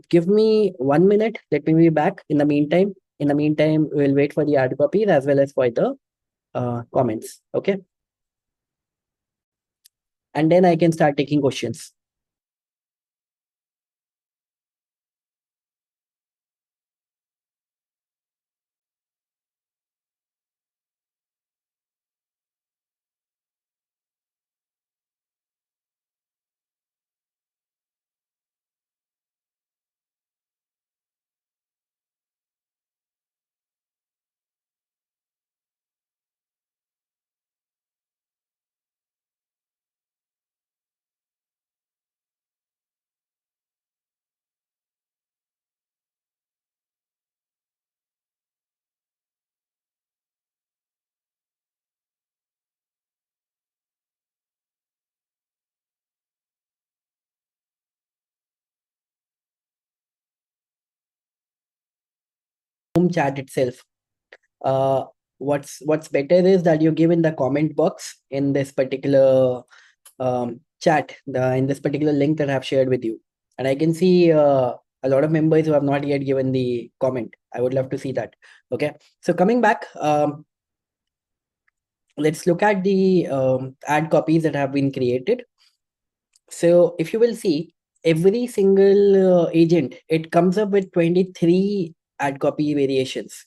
Speaker 1: Give me 1 minute. Let me be back. In the meantime, we'll wait for the ad copies as well as for the comments. Okay, and then I can start taking questions. Home chat itself. Uh, what's better is that you give in the comment box in this particular chat, in this particular link that I've shared with you, and I can see a lot of members who have not yet given the comment. I would love to see that. Okay, so coming back, let's look at the ad copies that have been created. So if you will see, every single agent, it comes up with 23 ad copy variations.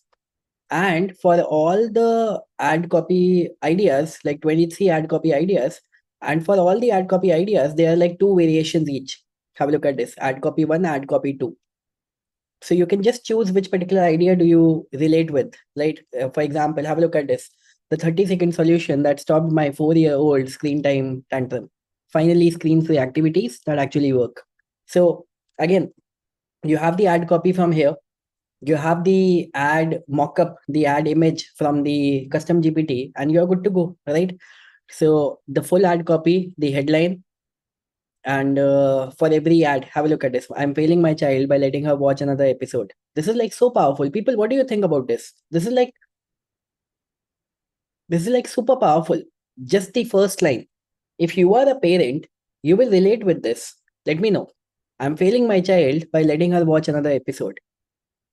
Speaker 1: And for all the ad copy ideas, like 23 ad copy ideas, and for all the ad copy ideas, there are like 2 variations each. Have a look at this: ad copy 1, ad copy 2. So you can just choose which particular idea do you relate with, right? For example, have a look at this: the 30-second solution that stopped my 4-year-old screen time tantrum. Finally, screen-free activities that actually work. So again, you have the ad copy from here. You have the ad mockup, the ad image from the custom GPT, and you're good to go, right? So the full ad copy, the headline, and for every ad, have a look at this: I'm failing my child by letting her watch another episode. This is like so powerful. People, what do you think about this? This is like super powerful. Just the first line. If you are a parent, you will relate with this. Let me know. I'm failing my child by letting her watch another episode.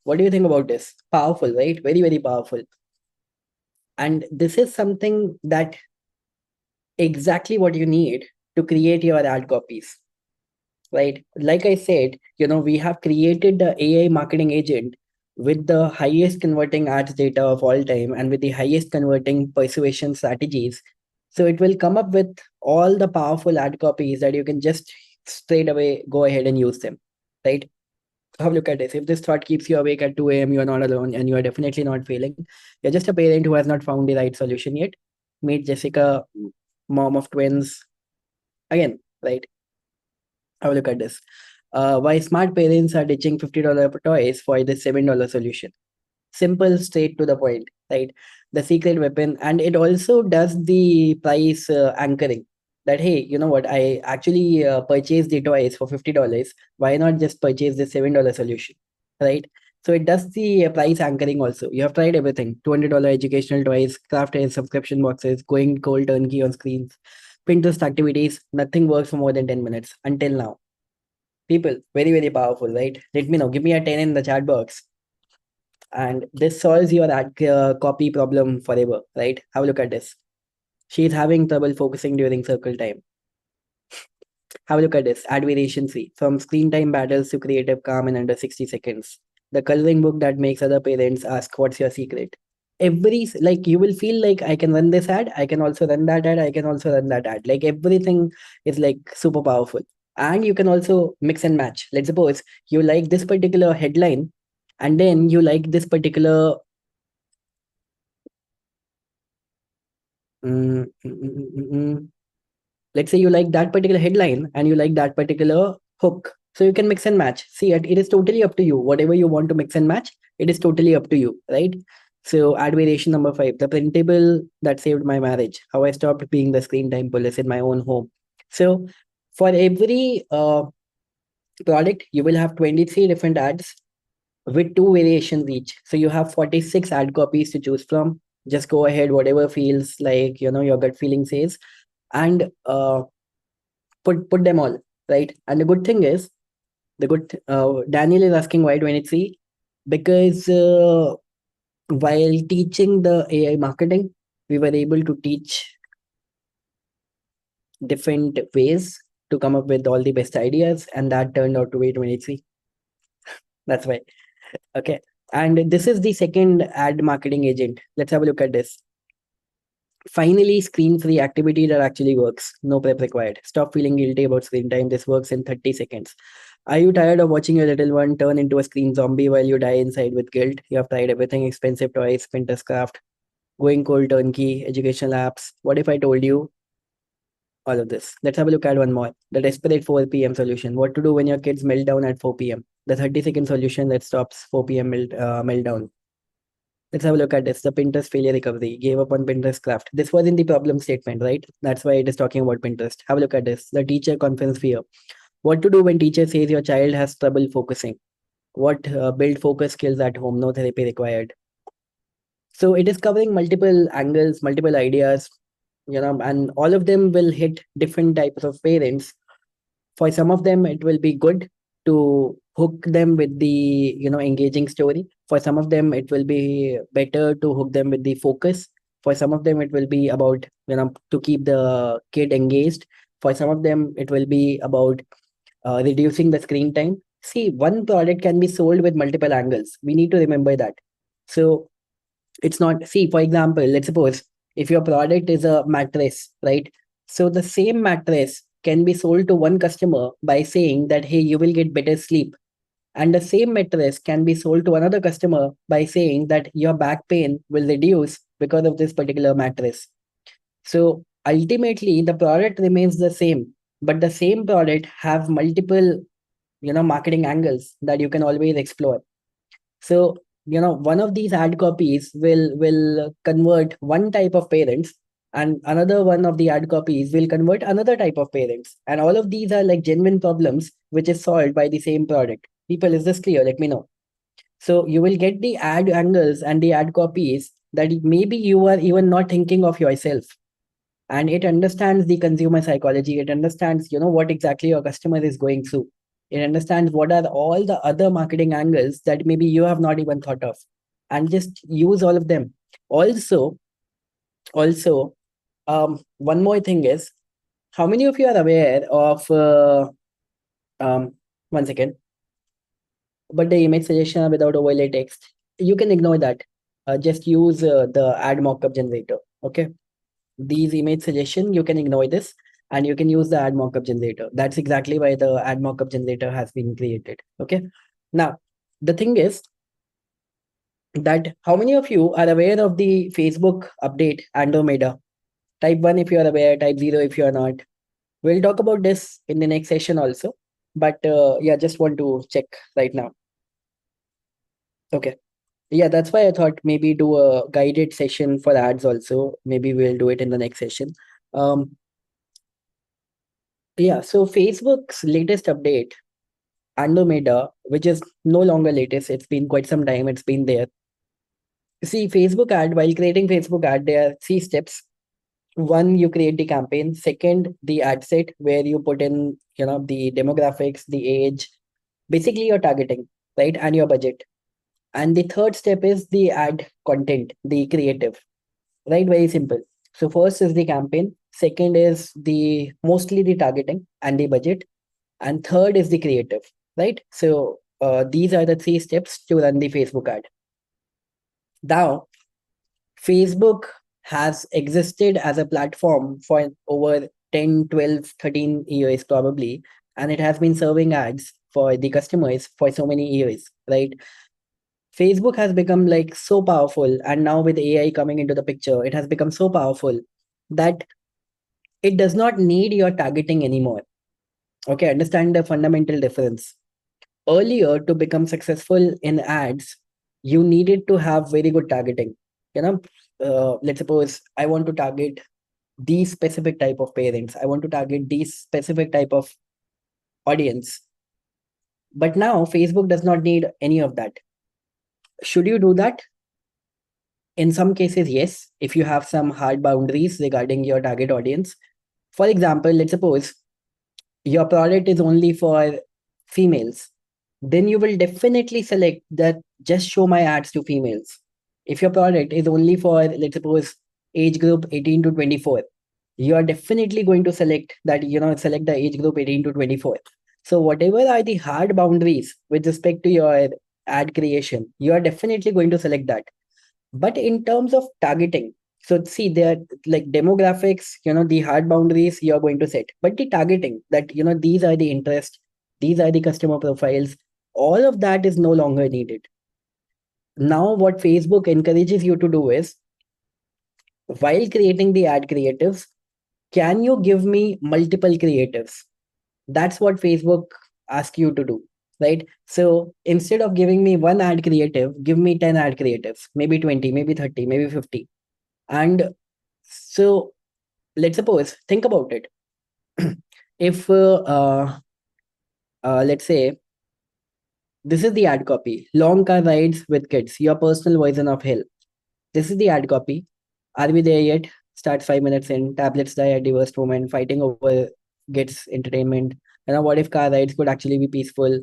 Speaker 1: What do you think about this? Powerful, right? Very, very powerful. And this is something that exactly what you need to create your ad copies, right? Like I said, we have created the AI marketing agent with the highest converting ads data of all time and with the highest converting persuasion strategies. So it will come up with all the powerful ad copies that you can just straight away go ahead and use them, right? Have a look at this. If this thought keeps you awake at 2 a.m., you are not alone and you are definitely not failing. You're just a parent who has not found the right solution yet. Meet Jessica, mom of twins. Again, right? Have a look at this. Why smart parents are ditching $50 toys for the $7 solution. Simple, straight to the point, right? The secret weapon. And it also does the price anchoring that, hey, you know what? I actually purchased the toys for $50. Why not just purchase the $7 solution, right? So it does the price anchoring also. You have tried everything: $200 educational toys, craft subscription boxes, going cold turnkey on screens, Pinterest activities. Nothing works for more than 10 minutes until now. People, very, very powerful, right? Let me know. Give me a 10 in the chat box. And this solves your ad copy problem forever, right? Have a look at this. She's having trouble focusing during circle time. Have a look at this. Ad variation free. From screen time battles to creative calm in under 60 seconds. The coloring book that makes other parents ask, what's your secret? Like, you will feel like I can run this ad, I can also run that ad, I can also run that ad. Like, everything is like super powerful. And you can also mix and match. Let's suppose you like this particular headline and then you like this particular mm, mm, mm, mm, mm, mm. let's say you like that particular headline and you like that particular hook, so you can mix and match. See, it is totally up to you. Whatever you want to mix and match, it is totally up to you, right? So add variation number 5, the printable that saved my marriage, how I stopped being the screen time police in my own home. So for every product you will have 23 different ads with two variations each, so you have 46 ad copies to choose from. Just go ahead, whatever feels like, your gut feeling says, and put them all, right? And the good thing is, Daniel is asking why 23, because while teaching the AI marketing, we were able to teach different ways to come up with all the best ideas, and that turned out to be 23. That's why. Okay. And this is the second ad marketing agent. Let's have a look at this. Finally, screen-free activity that actually works. No prep required. Stop feeling guilty about screen time. This works in 30 seconds. Are you tired of watching your little one turn into a screen zombie while you die inside with guilt? You have tried everything: expensive toys, Pinterest craft, going cold turnkey, educational apps. What if I told you all of this? Let's have a look at one more. The desperate 4 p.m. solution. What to do when your kids melt down at 4 p.m. The 30-second solution that stops 4 p.m. Meltdown. Let's have a look at this. The Pinterest failure recovery. Gave up on Pinterest craft. This was in the problem statement, right? That's why it is talking about Pinterest. Have a look at this. The teacher conference fear. What to do when teacher says your child has trouble focusing? What build focus skills at home? No therapy required. So it is covering multiple angles, multiple ideas, and all of them will hit different types of parents. For some of them it will be good to hook them with the engaging story. For some of them it will be better to hook them with the focus. For some of them it will be about to keep the kid engaged. For some of them it will be about reducing the screen time. See, one product can be sold with multiple angles. We need to remember that. So it's not, see, for example, let's suppose if your product is a mattress, right? So the same mattress can be sold to one customer by saying that, hey, you will get better sleep. And the same mattress can be sold to another customer by saying that your back pain will reduce because of this particular mattress. So ultimately the product remains the same, but the same product have multiple marketing angles that you can always explore. So one of these ad copies will convert one type of parents, and another one of the ad copies will convert another type of parents, and all of these are like genuine problems which is solved by the same product. People, is this clear? Let me know. So you will get the ad angles and the ad copies that maybe you are even not thinking of yourself, and it understands the consumer psychology. It understands what exactly your customer is going through. It understands what are all the other marketing angles that maybe you have not even thought of, and just use all of them. Also also one more thing is, how many of you are aware of um 1 second, but the image suggestion are without overlay text? You can ignore that. Just use the ad mockup generator. Okay, these image suggestion, you can ignore this, and you can use the ad mockup generator. That's exactly why the ad mockup generator has been created. Okay, now the thing is that how many of you are aware of the Facebook update Andromeda? Type 1 if you are aware, type 0 if you are not. We'll talk about this in the next session also, but yeah, just want to check right now. Okay, yeah, that's why I thought maybe do a guided session for ads also. Maybe we'll do it in the next session. um Yeah, so Facebook's latest update, Andromeda, which is no longer latest, it's been quite some time, it's been there. See, Facebook ad, while creating Facebook ad, there are 3 steps. One, you create the campaign. Second, the ad set, where you put in, the demographics, the age, basically your targeting, right? And your budget. And the third step is the ad content, the creative, right? Very simple. So first is the campaign. Second is the mostly the targeting and the budget, and third is the creative, right? So these are the 3 steps to run the Facebook ad. Now, Facebook has existed as a platform for over 10, 12, 13 years probably, and it has been serving ads for the customers for so many years, right? Facebook has become like so powerful, and now with AI coming into the picture, it has become so powerful that it does not need your targeting anymore. Okay, understand the fundamental difference. Earlier, to become successful in ads, you needed to have very good targeting. You know, let's suppose I want to target these specific type of parents. I want to target these specific type of audience. But now Facebook does not need any of that. Should you do that? In some cases, yes, if you have some hard boundaries regarding your target audience. For example, let's suppose your product is only for females, then you will definitely select that just show my ads to females. If your product is only for, let's suppose, age group 18 to 24, you are definitely going to select that, select the age group 18 to 24. So whatever are the hard boundaries with respect to your ad creation, you are definitely going to select that. But in terms of targeting, so see, there like demographics, the hard boundaries you're going to set, but the targeting that, these are the interests, these are the customer profiles, all of that is no longer needed. Now, what Facebook encourages you to do is, while creating the ad creatives, can you give me multiple creatives? That's what Facebook asks you to do, right? So instead of giving me one ad creative, give me 10 ad creatives, maybe 20, maybe 30, maybe 50. And so let's suppose, think about it. If, let's say, this is the ad copy, long car rides with kids, your personal version of hell. This is the ad copy. Are we there yet? Starts 5 minutes in, tablets die at the worst moment, fighting over gets entertainment. What if car rides could actually be peaceful?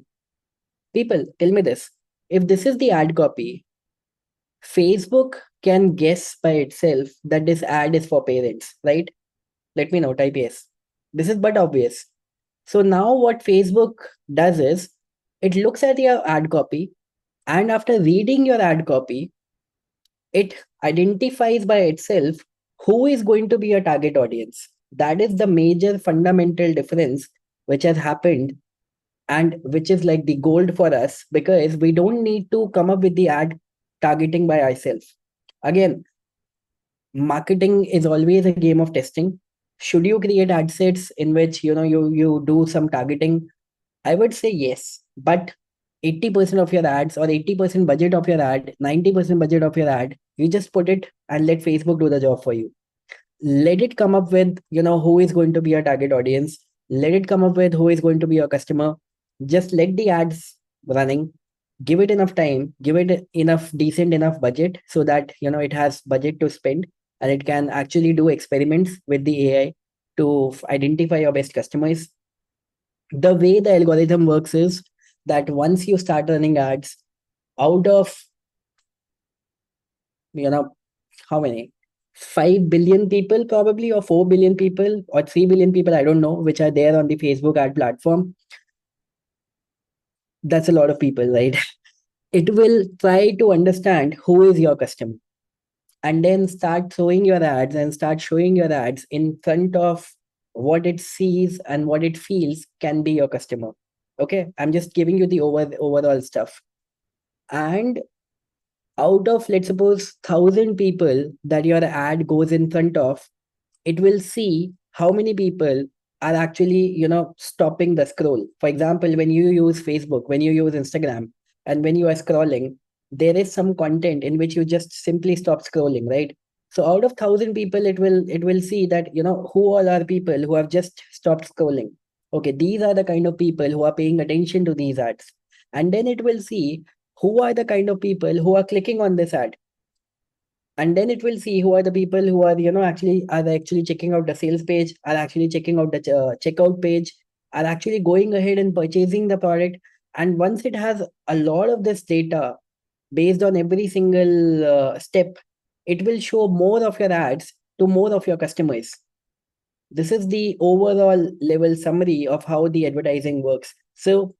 Speaker 1: People, tell me this. If this is the ad copy, Facebook can guess by itself that this ad is for parents, right? Let me know, type yes. This is but obvious. So now what Facebook does is it looks at your ad copy, and after reading your ad copy, it identifies by itself who is going to be your target audience. That is the major fundamental difference which has happened, and which is like the gold for us, because we don't need to come up with the ad targeting by ourselves. Again, marketing is always a game of testing. Should you create ad sets in which you do some targeting? I would say yes, but 80% of your ads, or 80% budget of your ad, 90% budget of your ad, you just put it and let Facebook do the job for you. Let it come up with who is going to be your target audience. Let it come up with who is going to be your customer. Just let the ads running, give it enough time, give it enough decent enough budget, so that it has budget to spend, and it can actually do experiments with the AI to identify your best customers. The way the algorithm works is that once you start running ads, out of you know how many, 5 billion people probably, or 4 billion people, or 3 billion people, I don't know, which are there on the Facebook ad platform. That's a lot of people, right? It will try to understand who is your customer, and then start throwing your ads and start showing your ads in front of what it sees and what it feels can be your customer. Okay, I'm just giving you the overall stuff. And out of, let's suppose, 1,000 people that your ad goes in front of, it will see how many people are actually stopping the scroll. For example, when you use Facebook, when you use Instagram, and when you are scrolling, there is some content in which you just simply stop scrolling, right? So out of 1,000 people, it will see that who all are people who have just stopped scrolling. Okay, these are the kind of people who are paying attention to these ads. And then it will see who are the kind of people who are clicking on this ad, and then it will see who are the people who are actually checking out the sales page, are actually checking out the checkout page, are actually going ahead and purchasing the product. And once it has a lot of this data based on every single step, it will show more of your ads to more of your customers. This is the overall level summary of how the advertising works. So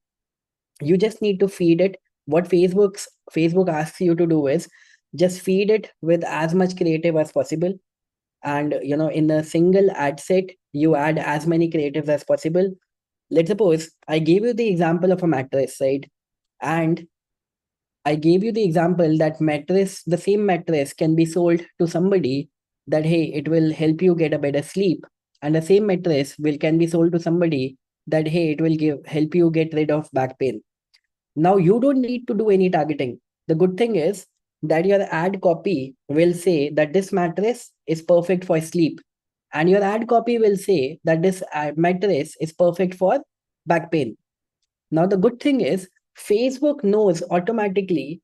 Speaker 1: you just need to feed it. What Facebook asks you to do is just feed it with as much creative as possible. And in a single ad set, you add as many creatives as possible. Let's suppose I gave you the example of a mattress, right? And I gave you the example that mattress, the same mattress can be sold to somebody that, hey, it will help you get a better sleep. And the same mattress will can be sold to somebody that, hey, it will help you get rid of back pain. Now you don't need to do any targeting. The good thing is that your ad copy will say that this mattress is perfect for sleep. And your ad copy will say that this mattress is perfect for back pain. Now, the good thing is Facebook knows automatically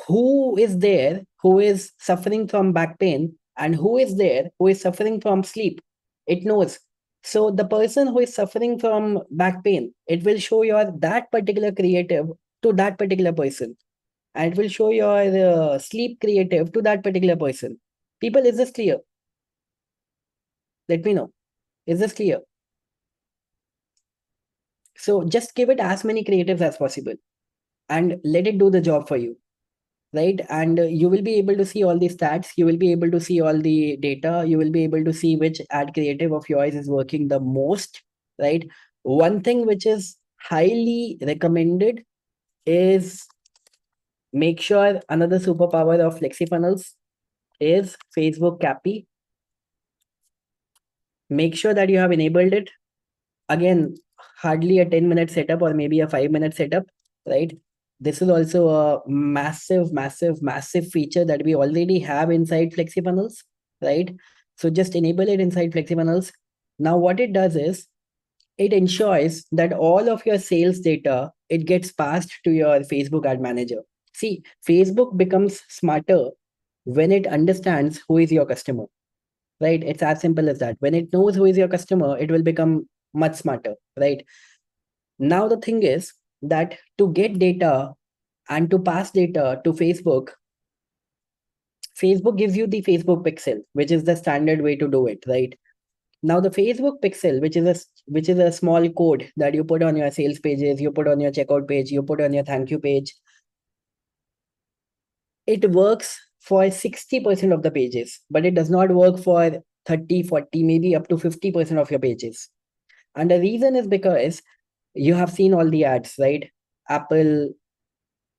Speaker 1: who is there who is suffering from back pain and who is there who is suffering from sleep. It knows. So the person who is suffering from back pain, it will show your that particular creative to that particular person, and it will show your sleep creative to that particular person. People, is this clear? Let me know. Is this clear? So just give it as many creatives as possible and let it do the job for you, right? And you will be able to see all the stats, you will be able to see all the data, you will be able to see which ad creative of yours is working the most, right? One thing which is highly recommended is, make sure, another superpower of FlexiFunnels is Facebook Cappy. Make sure that you have enabled it. Again, hardly a 10-minute setup or maybe a 5-minute setup, right? This is also a massive, massive, massive feature that we already have inside FlexiFunnels, right? So just enable it inside FlexiFunnels. Now, what it does is it ensures that all of your sales data, it gets passed to your Facebook ad manager. See, Facebook becomes smarter when it understands who is your customer, right? It's as simple as that. When it knows who is your customer, it will become much smarter, right? Now, the thing is that to get data and to pass data to Facebook, Facebook gives you the Facebook pixel, which is the standard way to do it, right? Now, the Facebook pixel, which is a small code that you put on your sales pages, you put on your checkout page, you put on your thank you page, it works for 60% of the pages, but it does not work for 30, 40, maybe up to 50% of your pages. And the reason is because you have seen all the ads, right? Apple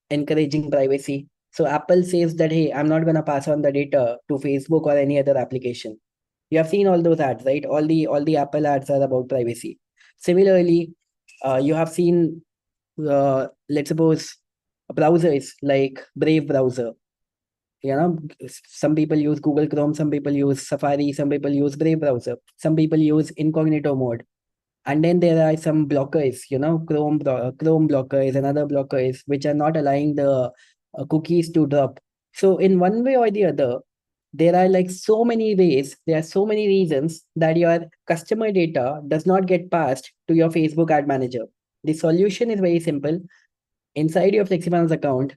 Speaker 1: encouraging privacy. So Apple says that, hey, I'm not going to pass on the data to Facebook or any other application. You have seen all those ads, right? All the Apple ads are about privacy. Similarly, you have seen, let's suppose, browsers like Brave browser. You know, some people use Google Chrome, some people use Safari, some people use Brave browser, some people use incognito mode. And then there are some blockers, Chrome blockers and other blockers which are not allowing the cookies to drop. So in one way or the other, there are like so many ways, there are so many reasons that your customer data does not get passed to your Facebook ad manager. The solution is very simple. Inside your FlexiFunnels account,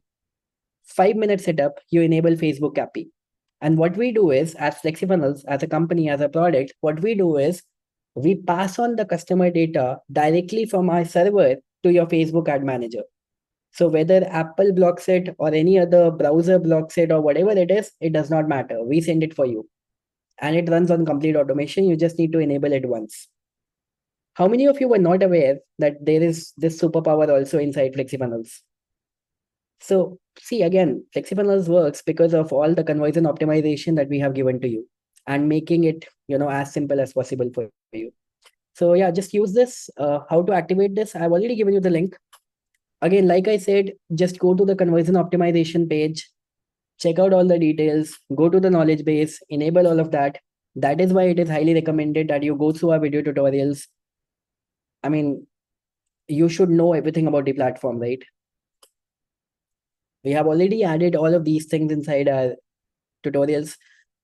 Speaker 1: 5-minute setup, you enable Facebook API. And what we do is, as FlexiFunnels, as a company, as a product, what we do is we pass on the customer data directly from our server to your Facebook ad manager. So whether Apple blocks it or any other browser blocks it or whatever it is, it does not matter. We send it for you. And it runs on complete automation. You just need to enable it once. How many of you were not aware that there is this superpower also inside FlexiFunnels? So see, again, FlexiFunnels works because of all the conversion optimization that we have given to you and making it, as simple as possible for you. So yeah, just use this. How to activate this? I've already given you the link. Again, like I said, just go to the conversion optimization page, check out all the details, go to the knowledge base, enable all of that. That is why it is highly recommended that you go through our video tutorials. I mean, you should know everything about the platform, right? We have already added all of these things inside our tutorials.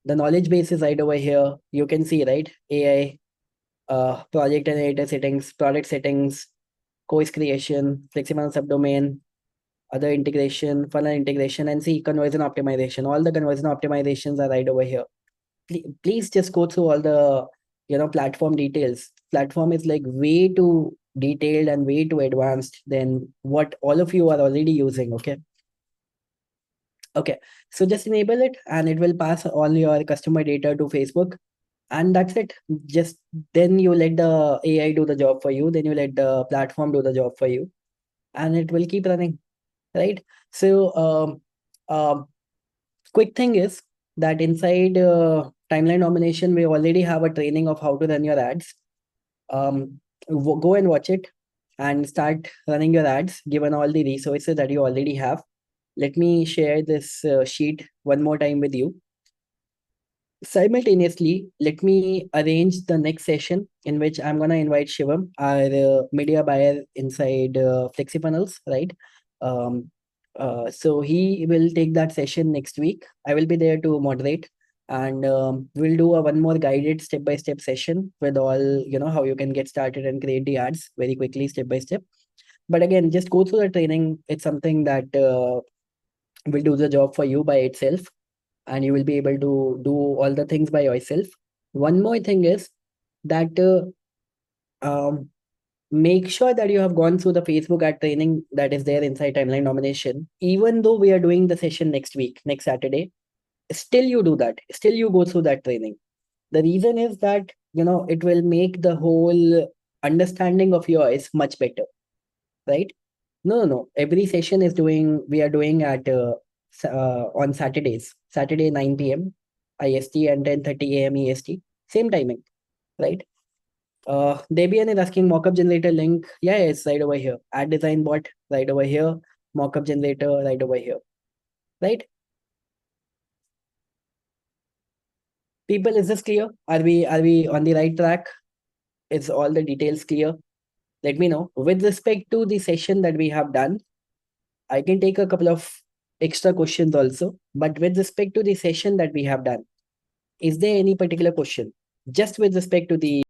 Speaker 1: The knowledge base is right over here. You can see, right? AI, project and editor settings, product settings, course creation, flexible subdomain, other integration, funnel integration, and see conversion optimization. All the conversion optimizations are right over here. Please just go through all the platform details. Platform is like way too detailed and way too advanced than what all of you are already using. Okay, so just enable it and it will pass all your customer data to Facebook, and that's it. Just then you let the AI do the job for you, then you let the platform do the job for you, and it will keep running, right? So, um, quick thing is that inside timeline nomination, we already have a training of how to run your ads. Go and watch it and start running your ads given all the resources that you already have. Let me share this sheet one more time with you. Simultaneously, let me arrange the next session in which I'm gonna invite Shivam, our media buyer inside FlexiFunnels, right? Um, so he will take that session next week. I will be there to moderate, and we'll do a one more guided step-by-step session with all how you can get started and create the ads very quickly, step by step. But again, just go through the training. It's something that will do the job for you by itself, and you will be able to do all the things by yourself. One more thing is that make sure that you have gone through the Facebook ad training that is there inside timeline nomination. Even though we are doing the session next week, next Saturday, still you do that. Still you go through that training. The reason is that it will make the whole understanding of yours much better, right? No, no, no. Every session is doing. We are doing at on Saturdays, Saturday 9 p.m. IST and 10:30 a.m. EST, same timing, right? Debian is asking mockup generator link. Yeah, it's right over here. Ad design bot right over here. Mockup generator right over here, right? People, is this clear? Are we on the right track? Is all the details clear? Let me know. With respect to the session that we have done, I can take a couple of extra questions also. But with respect to the session that we have done, is there any particular question? Just with respect to the